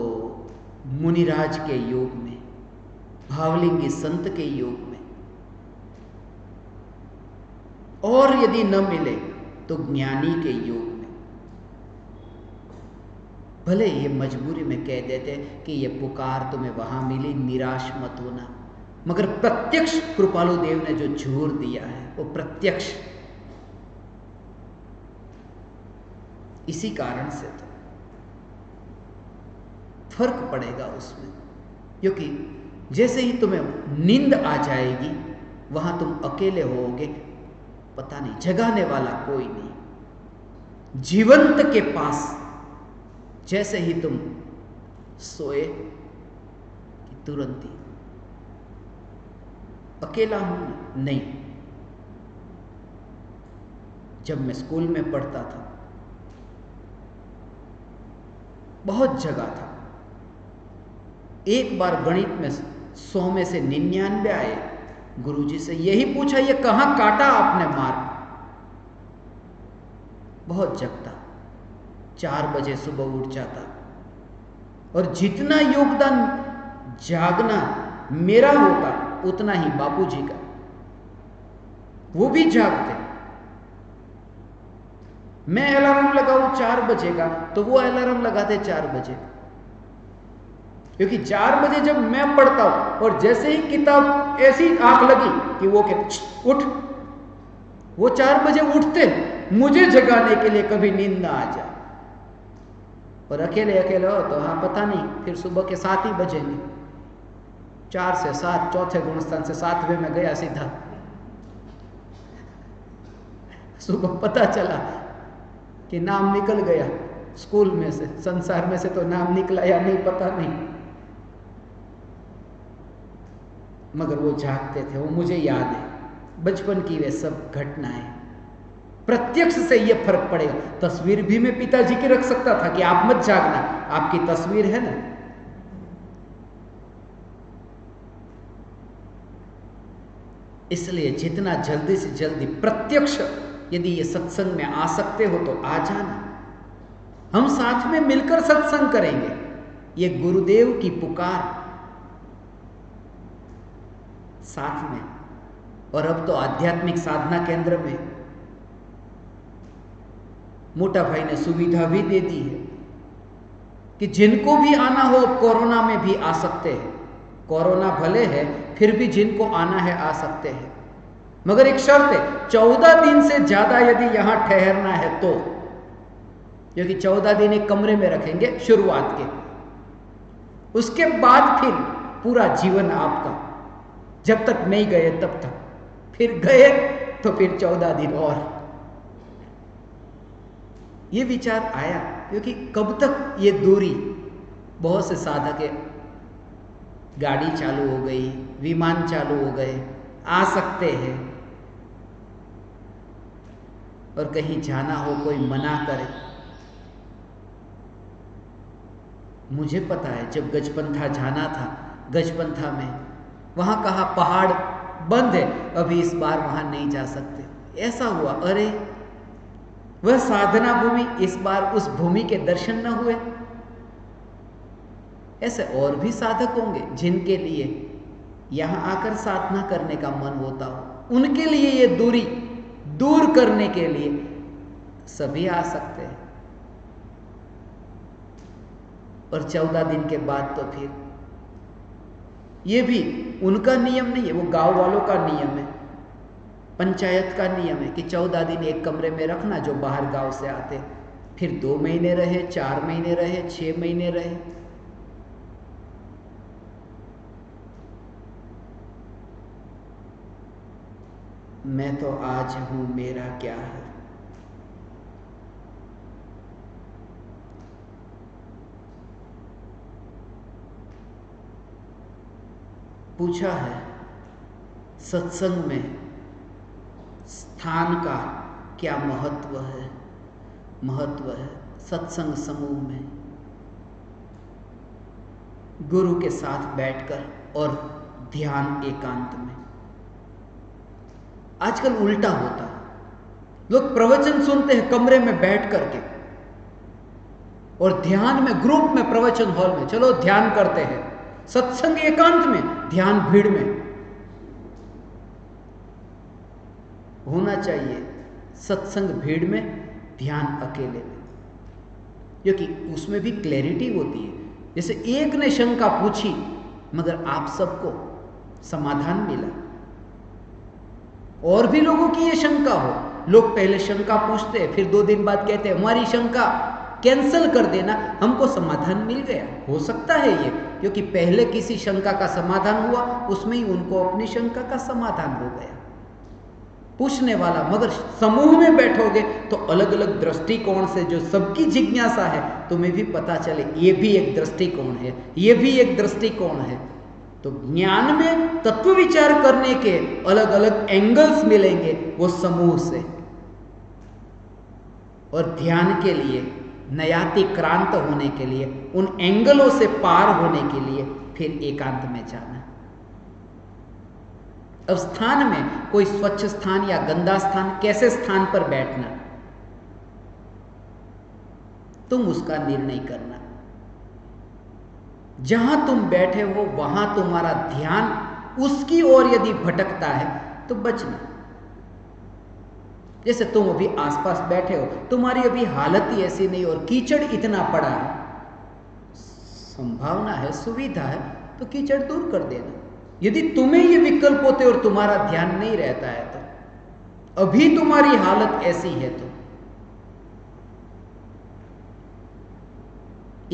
मुनिराज के योग में, भावलिंगी संत के योग में, और यदि न मिले तो ज्ञानी के योग में। भले ये मजबूरी में कह देते कि ये पुकार तुम्हें वहां मिली, निराश मत होना, मगर प्रत्यक्ष कृपालु देव ने जो झूर दिया है वो प्रत्यक्ष। इसी कारण से तो फर्क पड़ेगा उसमें, क्योंकि जैसे ही तुम्हें नींद आ जाएगी वहां तुम अकेले होगे, पता नहीं, जगाने वाला कोई नहीं। जीवंत के पास जैसे ही तुम सोए तुरंत ही अकेला हूं नहीं। जब मैं स्कूल में पढ़ता था बहुत जगह था। एक बार गणित में 100 में से 99 आए। गुरुजी से यही पूछा, ये कहां काटा आपने मार? बहुत जगता, 4 बजे सुबह उठ जाता, और जितना योगदान जागना मेरा होता उतना ही बापूजी का, वो भी जागते। मैं अलार्म लगाऊं 4 बजे का तो वो अलार्म लगाते 4 बजे, क्योंकि 4 बजे जब मैं पढ़ता हूं और जैसे ही किताब ऐसी आंख लगी कि वो कहते उठ, वो 4 बजे उठते मुझे जगाने के लिए, कभी नींद ना आ जाए। और अकेले हो तो हाँ पता नहीं, फिर सुबह के 7 ही बजेंगे। 4 से 7 चौथे गुणस्थान से 7वें में गया सीधा। सुबह पता चला कि नाम निकल गया स्कूल में से, संसार में से तो नाम निकला या नहीं पता नहीं। मगर वो जागते थे, वो मुझे याद है, बचपन की वे सब घटनाएं। प्रत्यक्ष से ये फर्क पड़ेगा। तस्वीर भी मैं पिताजी की रख सकता था कि आप मत जागना, आपकी तस्वीर है ना। इसलिए जितना जल्दी से जल्दी प्रत्यक्ष यदि ये सत्संग में आ सकते हो तो आ जाना। हम साथ में मिलकर सत्संग करेंगे। ये गुरुदेव की पुकार साथ में। और अब तो आध्यात्मिक साधना केंद्र में मोटा भाई ने सुविधा भी दे दी है कि जिनको भी आना हो कोरोना में भी आ सकते हैं। कोरोना भले है, फिर भी जिनको आना है आ सकते हैं, मगर एक शर्त है, 14 दिन से ज्यादा यदि यहां ठहरना है तो, क्योंकि 14 दिन एक कमरे में रखेंगे शुरुआत के, उसके बाद फिर पूरा जीवन आपका, जब तक नहीं गए तब तक, फिर गए तो फिर 14 दिन और। ये विचार आया क्योंकि कब तक ये दूरी। बहुत से साधक है, गाड़ी चालू हो गई, विमान चालू हो गए, आ सकते हैं, और कहीं जाना हो कोई मना करे। मुझे पता है जब गजपंथा जाना था, गजपंथा में वहां कहा पहाड़ बंद है, अभी इस बार वहां नहीं जा सकते। ऐसा हुआ, अरे वह साधना भूमि, इस बार उस भूमि के दर्शन न हुए। ऐसे और भी साधक होंगे जिनके लिए यहां आकर साधना करने का मन होता हो, उनके लिए ये दूरी दूर करने के लिए सभी आ सकते हैं। और 14 दिन के बाद तो फिर ये भी उनका नियम नहीं है, वो गांव वालों का नियम है, पंचायत का नियम है कि 14 दिन एक कमरे में रखना जो बाहर गांव से आते। फिर 2 महीने रहे, 4 महीने रहे, 6 महीने रहे। मैं तो आज हूं, मेरा क्या है। पूछा है सत्संग में स्थान का क्या महत्व है। महत्व है सत्संग समूह में गुरु के साथ बैठकर और ध्यान एकांत में। आजकल उल्टा होता है, लोग प्रवचन सुनते हैं कमरे में बैठ करके, और ध्यान में ग्रुप में, प्रवचन हॉल में चलो ध्यान करते हैं, सत्संग एकांत में, ध्यान भीड़ में। होना चाहिए सत्संग भीड़ में, ध्यान अकेले में, क्योंकि उसमें भी क्लैरिटी होती है। जैसे एक ने शंका पूछी मगर आप सबको समाधान मिला। और भी लोगों की ये शंका हो, लोग पहले शंका पूछते हैं, फिर 2 दिन बाद कहते हैं हमारी शंका कैंसिल कर देना, हमको समाधान मिल गया। हो सकता है ये, क्योंकि पहले किसी शंका का समाधान हुआ, उसमें ही उनको अपनी शंका का समाधान हो गया पूछने वाला। मगर समूह में बैठोगे तो अलग अलग दृष्टिकोण से जो सबकी जिज्ञासा है तुम्हें भी पता चले, ये भी एक दृष्टिकोण है, ये भी एक दृष्टिकोण है। तो ज्ञान में तत्व विचार करने के अलग अलग एंगल्स मिलेंगे वो समूह से। और ध्यान के लिए, नयातिक्रांत होने के लिए, उन एंगलों से पार होने के लिए फिर एकांत में जाना। अब स्थान में कोई स्वच्छ स्थान या गंदा स्थान, कैसे स्थान पर बैठना, तुम उसका निर्णय करना। जहां तुम बैठे हो वहां तुम्हारा ध्यान उसकी ओर यदि भटकता है तो बचना। जैसे तुम अभी आसपास बैठे हो, तुम्हारी अभी हालत ही ऐसी नहीं और कीचड़ इतना पड़ा है, संभावना है, सुविधा है, तो कीचड़ दूर कर देना। यदि तुम्हें ये विकल्प होते और तुम्हारा ध्यान नहीं रहता है तो, अभी तुम्हारी हालत ऐसी है तो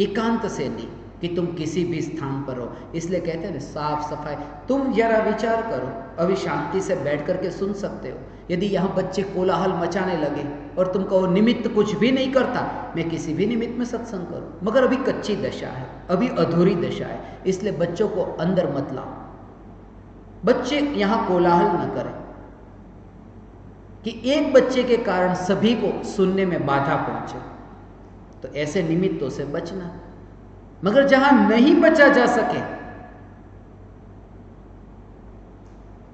एकांत से नहीं कि तुम किसी भी स्थान पर हो। इसलिए कहते हैं ना साफ सफाई। तुम जरा विचार करो, अभी शांति से बैठ करके सुन सकते हो। यदि यहां बच्चे कोलाहल मचाने लगे और तुम कहो निमित्त कुछ भी नहीं करता, मैं किसी भी निमित्त में सत्संग करूं, मगर अभी कच्ची दशा है, अभी अधूरी दशा है, इसलिए बच्चों को अंदर मत लाओ। बच्चे यहां कोलाहल न करें कि एक बच्चे के कारण सभी को सुनने में बाधा पहुंचे, तो ऐसे निमित्तों से बचना। मगर जहां नहीं बचा जा सके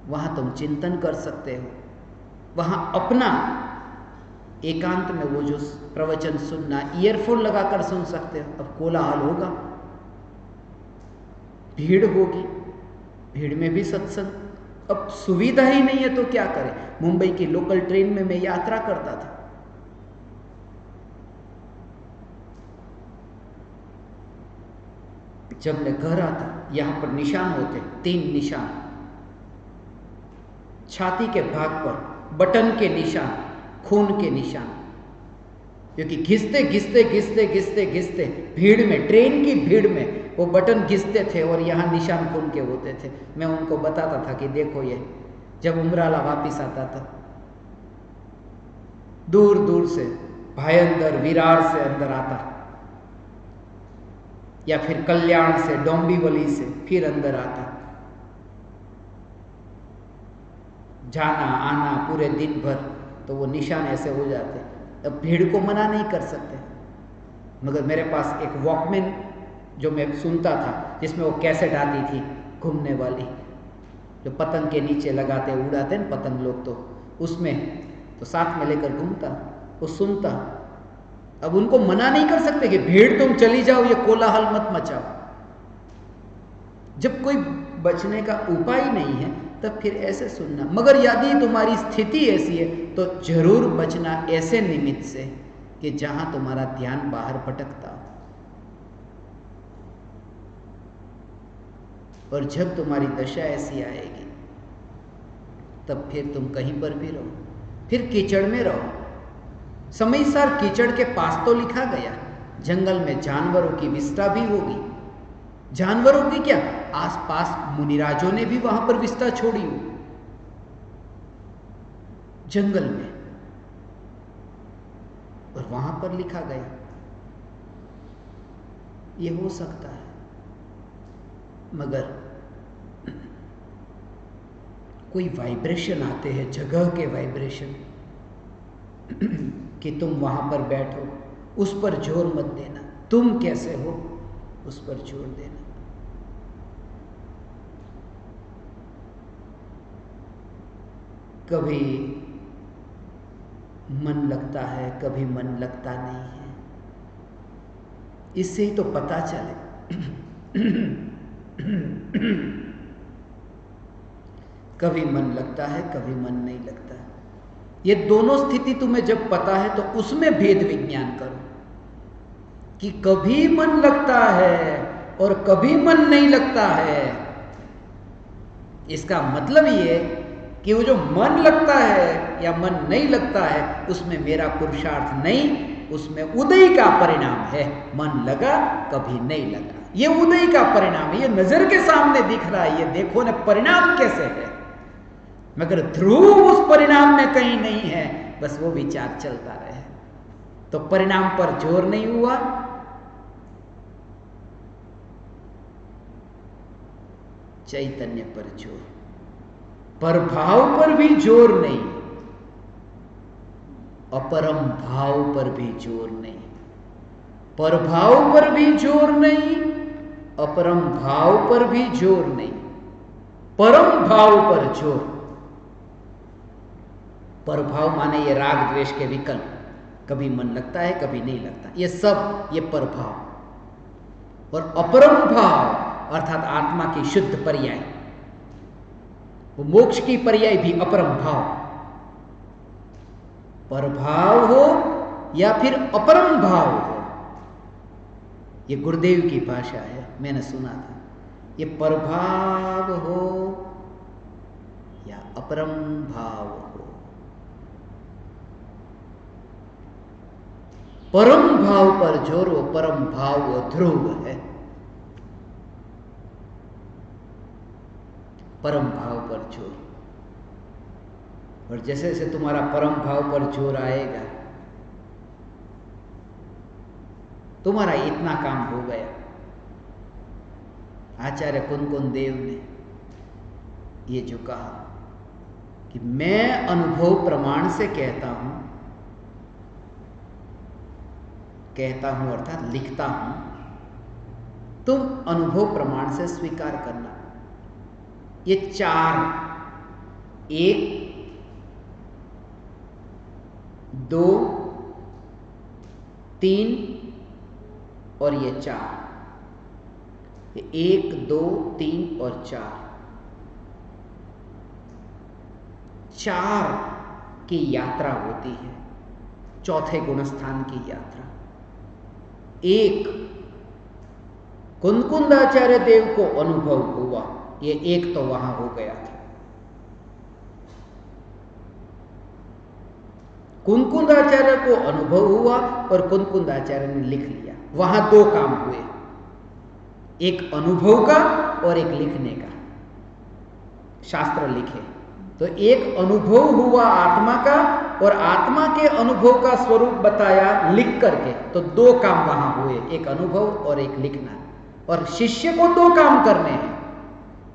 वहां तुम चिंतन कर सकते हो, वहां अपना एकांत में वो जो प्रवचन सुनना, ईयरफोन लगाकर सुन सकते हो। अब कोलाहल होगा, भीड़ होगी, भीड़ में भी सत्संग, अब सुविधा ही नहीं है तो क्या करें। मुंबई की लोकल ट्रेन में मैं यात्रा करता था, जब मैं घर आता, यहां पर निशान होते, 3 निशान, छाती के भाग पर बटन के निशान, खून के निशान, क्योंकि घिसते घिसते घिसते घिसते घिसते भीड़ में, ट्रेन की भीड़ में वो बटन घिसते थे और यहां निशान खून के होते थे। मैं उनको बताता था कि देखो ये, जब उमराला वापिस आता था, दूर दूर से भायंदर विरार से अंदर आता, या फिर कल्याण से, डोंबिवली से फिर अंदर आता, जाना आना पूरे दिन भर, तो वो निशान ऐसे हो जाते। अब भीड़ को मना नहीं कर सकते, मगर मेरे पास एक वॉकमैन जो मैं सुनता था, जिसमें वो कैसेट आती थी घूमने वाली, जो पतंग के नीचे लगाते उड़ाते हैं पतंग लोग, तो उसमें तो साथ में लेकर घूमता, वो सुनता। अब उनको मना नहीं कर सकते कि भीड़ तुम चली जाओ, ये कोलाहल मत मचाओ। जब कोई बचने का उपाय नहीं है तब फिर ऐसे सुनना। मगर यदि तुम्हारी स्थिति ऐसी है तो जरूर बचना ऐसे निमित्त से कि जहां तुम्हारा ध्यान बाहर भटकता हो। और जब तुम्हारी दशा ऐसी आएगी तब फिर तुम कहीं पर भी रहो, फिर कीचड़ में रहो। समयसार कीचड़ के पास तो लिखा गया, जंगल में जानवरों की विस्टा भी होगी। जानवरों की क्या, आसपास मुनिराजों ने भी वहां पर विस्टा छोड़ी हो, जंगल में, और वहां पर लिखा गया। ये हो सकता है, मगर कोई वाइब्रेशन आते हैं, जगह के वाइब्रेशन, कि तुम वहां पर बैठो, उस पर जोर मत देना। तुम कैसे हो उस पर जोर देना। कभी मन लगता है, कभी मन लगता नहीं है, इससे ही तो पता चले। कभी मन लगता है, कभी मन नहीं लगता है। ये दोनों स्थिति तुम्हें जब पता है तो उसमें भेद विज्ञान करो कि कभी मन लगता है और कभी मन नहीं लगता है। इसका मतलब ये कि वो जो मन लगता है या मन नहीं लगता है, उसमें मेरा पुरुषार्थ नहीं, उसमें उदय का परिणाम है। मन लगा, कभी नहीं लगा, ये उदय का परिणाम है। ये नजर के सामने दिख रहा है, ये देखो ना परिणाम कैसे है, मगर ध्रुव उस परिणाम में कहीं नहीं है। बस वो विचार चलता रहे, तो परिणाम पर जोर नहीं हुआ, चैतन्य पर जोर, पर भाव पर भी जोर नहीं, अपरम भाव पर भी जोर नहीं। पर भाव पर भी जोर नहीं, अपरम भाव पर भी जोर नहीं, परम भाव पर जोर। पर भाव माने ये राग द्वेष के विकल्प, कभी मन लगता है, कभी नहीं लगता, ये सब ये पर भाव। और अपरम भाव अर्थात आत्मा की शुद्ध पर्याय, वो मोक्ष की पर्याय भी अपरम भाव। पर भाव हो या फिर अपरम भाव हो, ये गुरुदेव की भाषा है, मैंने सुना था। ये परभाव हो या अपरम भाव हो, परम भाव पर जोर, वो परम भाव वो ध्रुव है। परम भाव पर जोर, और जैसे जैसे तुम्हारा परम भाव पर जोर आएगा, तुम्हारा इतना काम हो गया। आचार्य कुंदकुंद देव ने ये जो कहा कि मैं अनुभव प्रमाण से कहता हूं अर्थात लिखता हूं, तुम अनुभव प्रमाण से स्वीकार करना। ये 4, 1, 2, 3 और ये 4, 1, 2, 3 और 4 की यात्रा होती है, चौथे गुणस्थान की यात्रा। 1 कुंदकुंदाचार्य देव को अनुभव हुआ, ये 1 तो वहां हो गया था। कुंदकुंदाचार्य को अनुभव हुआ और कुंदकुंदाचार्य ने लिख लिया, वहां 2 काम हुए, एक अनुभव का और एक लिखने का। शास्त्र लिखे तो एक अनुभव हुआ आत्मा का और आत्मा के अनुभव का स्वरूप बताया लिख करके, तो 2 काम वहां हुए, एक अनुभव और एक लिखना। और शिष्य को 2 काम करने हैं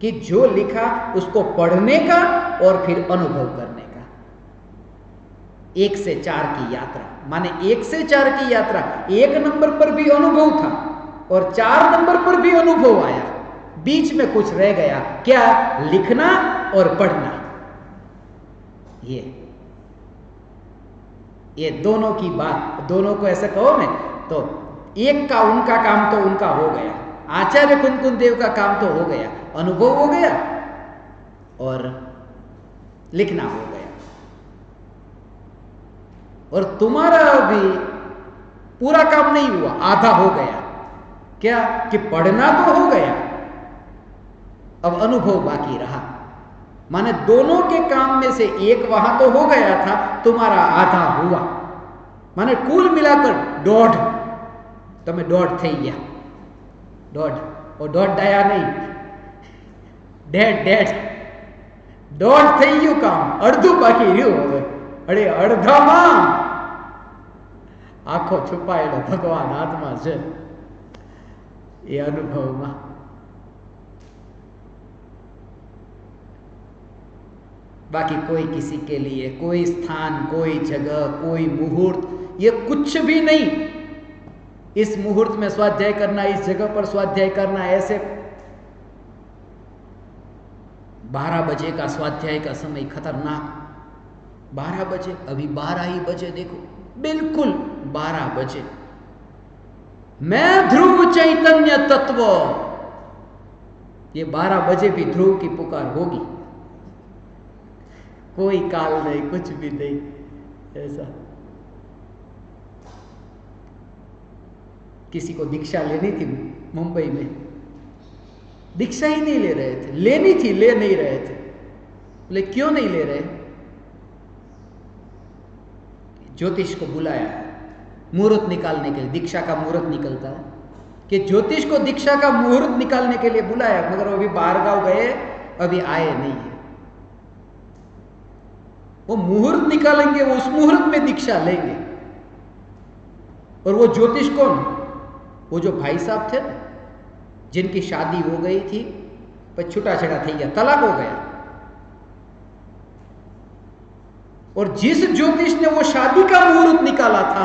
कि जो लिखा उसको पढ़ने का और फिर अनुभव करने का। 1 से 4 की यात्रा, माने 1 से 4 की यात्रा, 1 नंबर पर भी अनुभव था और 4 नंबर पर भी अनुभव आया, बीच में कुछ रह गया, क्या? लिखना और पढ़ना। ये दोनों की बात, दोनों को ऐसे कहो मैं तो, एक का उनका काम तो उनका हो गया, आचार्य कुंदकुंद देव का काम तो हो गया, अनुभव हो गया और लिखना हो गया। और तुम्हारा अभी पूरा काम नहीं हुआ, आधा हो गया, क्या? कि पढ़ना तो हो गया, अब अनुभव बाकी रहा। माने दोनों के काम में से एक वहां तो हो गया था, तुम्हारा आधा हुआ, माने कुल मिलाकर 1.5, તમે 1.5 થઈ ગયા, 1.5 और 1.5 डाया नहीं, 1.5 થઈ ગયું કામ, અડધું બાકી રહ્યું હવે। અરે અડધામાં આખો છુપાયેલો ભગવાન આત્મા છે, એ અનુભવમાં। बाकी कोई किसी के लिए कोई स्थान, कोई जगह, कोई मुहूर्त, ये कुछ भी नहीं। इस मुहूर्त में स्वाध्याय करना, इस जगह पर स्वाध्याय करना, ऐसे 12 बजे का स्वाध्याय का समय खतरनाक, 12 बजे, अभी 12 ही बजे, देखो बिल्कुल 12 बजे। मैं ध्रुव चैतन्य तत्व, ये 12 बजे भी ध्रुव की पुकार होगी, कोई काल नहीं, कुछ भी नहीं ऐसा। किसी को दीक्षा लेनी थी मुंबई में, दीक्षा ही नहीं ले रहे थे, लेनी थी, ले नहीं रहे थे। बोले क्यों नहीं ले रहे? ज्योतिष को बुलाया है मुहूर्त निकालने के लिए, दीक्षा का मुहूर्त निकलता है, कि ज्योतिष को दीक्षा का मुहूर्त निकालने के लिए बुलाया, मगर अभी बाहर गांव गए, अभी आए नहीं है। वो मुहूर्त निकालेंगे, वो उस मुहूर्त में दीक्षा लेंगे। और वो ज्योतिष कौन? वो जो भाई साहब थे जिनकी शादी हो गई थी, पर छूटा-छड़ा થઈ गया, तलाक हो गया, और जिस ज्योतिष ने वो शादी का मुहूर्त निकाला था,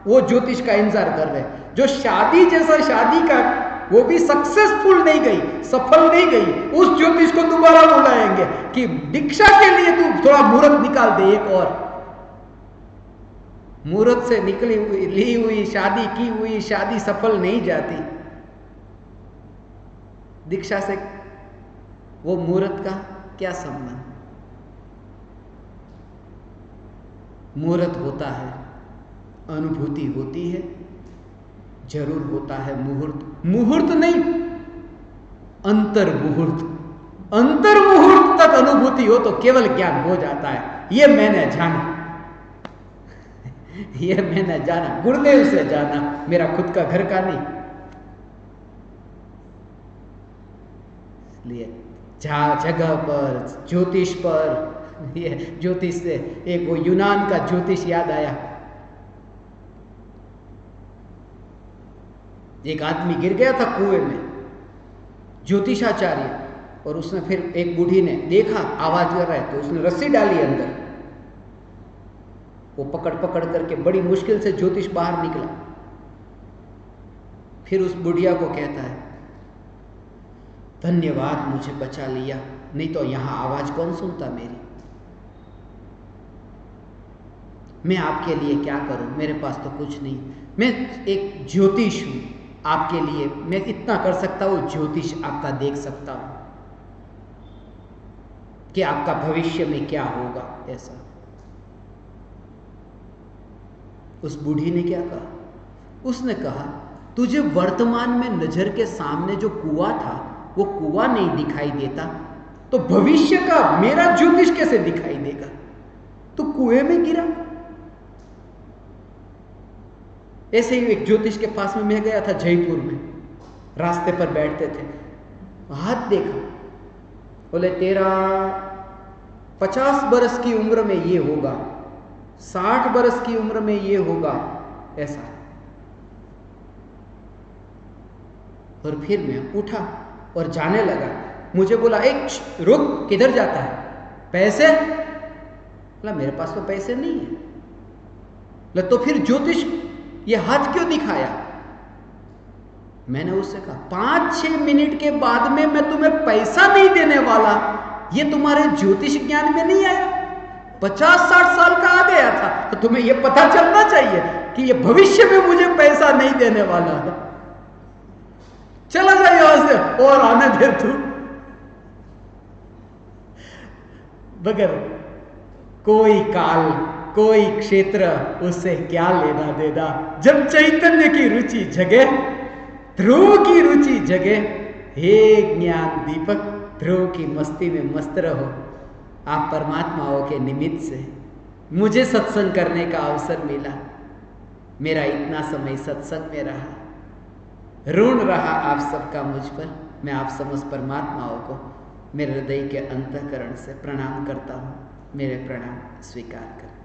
वो ज्योतिष का इंतजार कर रहे। जो शादी जैसा शादी का, वो भी सक्सेसफुल नहीं गई, सफल नहीं गई, उस ज्योतिष को दोबारा बुलाएंगे कि दीक्षा के लिए तू थोड़ा मुहूर्त निकाल दे एक और। मुहूर्त से निकली हुई, ली हुई शादी, की हुई शादी सफल नहीं जाती, दीक्षा से वो मुहूर्त का क्या संबंध? मुहूर्त होता है, अनुभूति होती है, जरूर होता है मुहूर्त, मुहूर्त नहीं अंतर मुहूर्त, अंतर मुहूर्त तक अनुभूति हो तो केवल ज्ञान हो जाता है। ये मैंने जाना, ये मैंने जाना, गुरुदेव से जाना, मेरा खुद का घर का नहीं। इसलिए जगह पर, ज्योतिष पर, ये ज्योतिष से एक वो यूनान का ज्योतिष याद आया। एक आदमी गिर गया था कुएं में, ज्योतिषाचार्य, और उसने फिर एक बूढ़ी ने देखा आवाज कर रहा है तो उसने रस्सी डाली अंदर। वो पकड़ पकड़ करके बड़ी मुश्किल से ज्योतिष बाहर निकला। फिर उस बुढ़िया को कहता है, धन्यवाद मुझे बचा लिया, नहीं तो यहां आवाज कौन सुनता मेरी। मैं आपके लिए क्या करूं, मेरे पास तो कुछ नहीं, मैं एक ज्योतिष हूं, आपके लिए मैं इतना कर सकता हूं, ज्योतिष आपका देख सकता हूं कि आपका भविष्य में क्या होगा। ऐसा उस बूढ़ी ने क्या कहा, उसने कहा तुझे वर्तमान में नजर के सामने जो कुआं था वो कुआं नहीं दिखाई देता, तो भविष्य का मेरा ज्योतिष कैसे दिखाई देगा। तो कुएं में गिरा। ऐसे ही एक ज्योतिष के पास में मैं गया था जयपुर में, रास्ते पर बैठते थे, हाथ देखा, बोले तेरा 50 बरस की उम्र में ये होगा, 60 बरस की उम्र में ये होगा, ऐसा। और फिर मैं उठा और जाने लगा। मुझे बोला एक रुक, किधर जाता है, पैसे? बोला मेरे पास तो पैसे नहीं है। बोला तो फिर ज्योतिष ये हाथ क्यों दिखाया? मैंने उससे कहा 5-6 मिनट के बाद में मैं तुम्हें पैसा नहीं देने वाला, ये तुम्हारे ज्योतिष ज्ञान में नहीं आया। 50-60 साल का आ गया था तो तुम्हें यह पता चलना चाहिए कि ये भविष्य में मुझे पैसा नहीं देने वाला है। चला जा यहां से और आने दे तू। बगैर कोई काल कोई क्षेत्र उससे क्या लेना देना। जब चैतन्य की रुचि जगे, ध्रुव की रुचि जगे, हे ज्ञान दीपक, ध्रुव की मस्ती में मस्त रहो। आप परमात्माओं के निमित्त से मुझे सत्संग करने का अवसर मिला। मेरा इतना समय सत्संग में रहा, ऋण रहा आप सबका मुझ पर। मैं आप समस्त परमात्माओं को मेरे हृदय के अंतःकरण से प्रणाम करता हूँ। मेरे प्रणाम स्वीकार करें।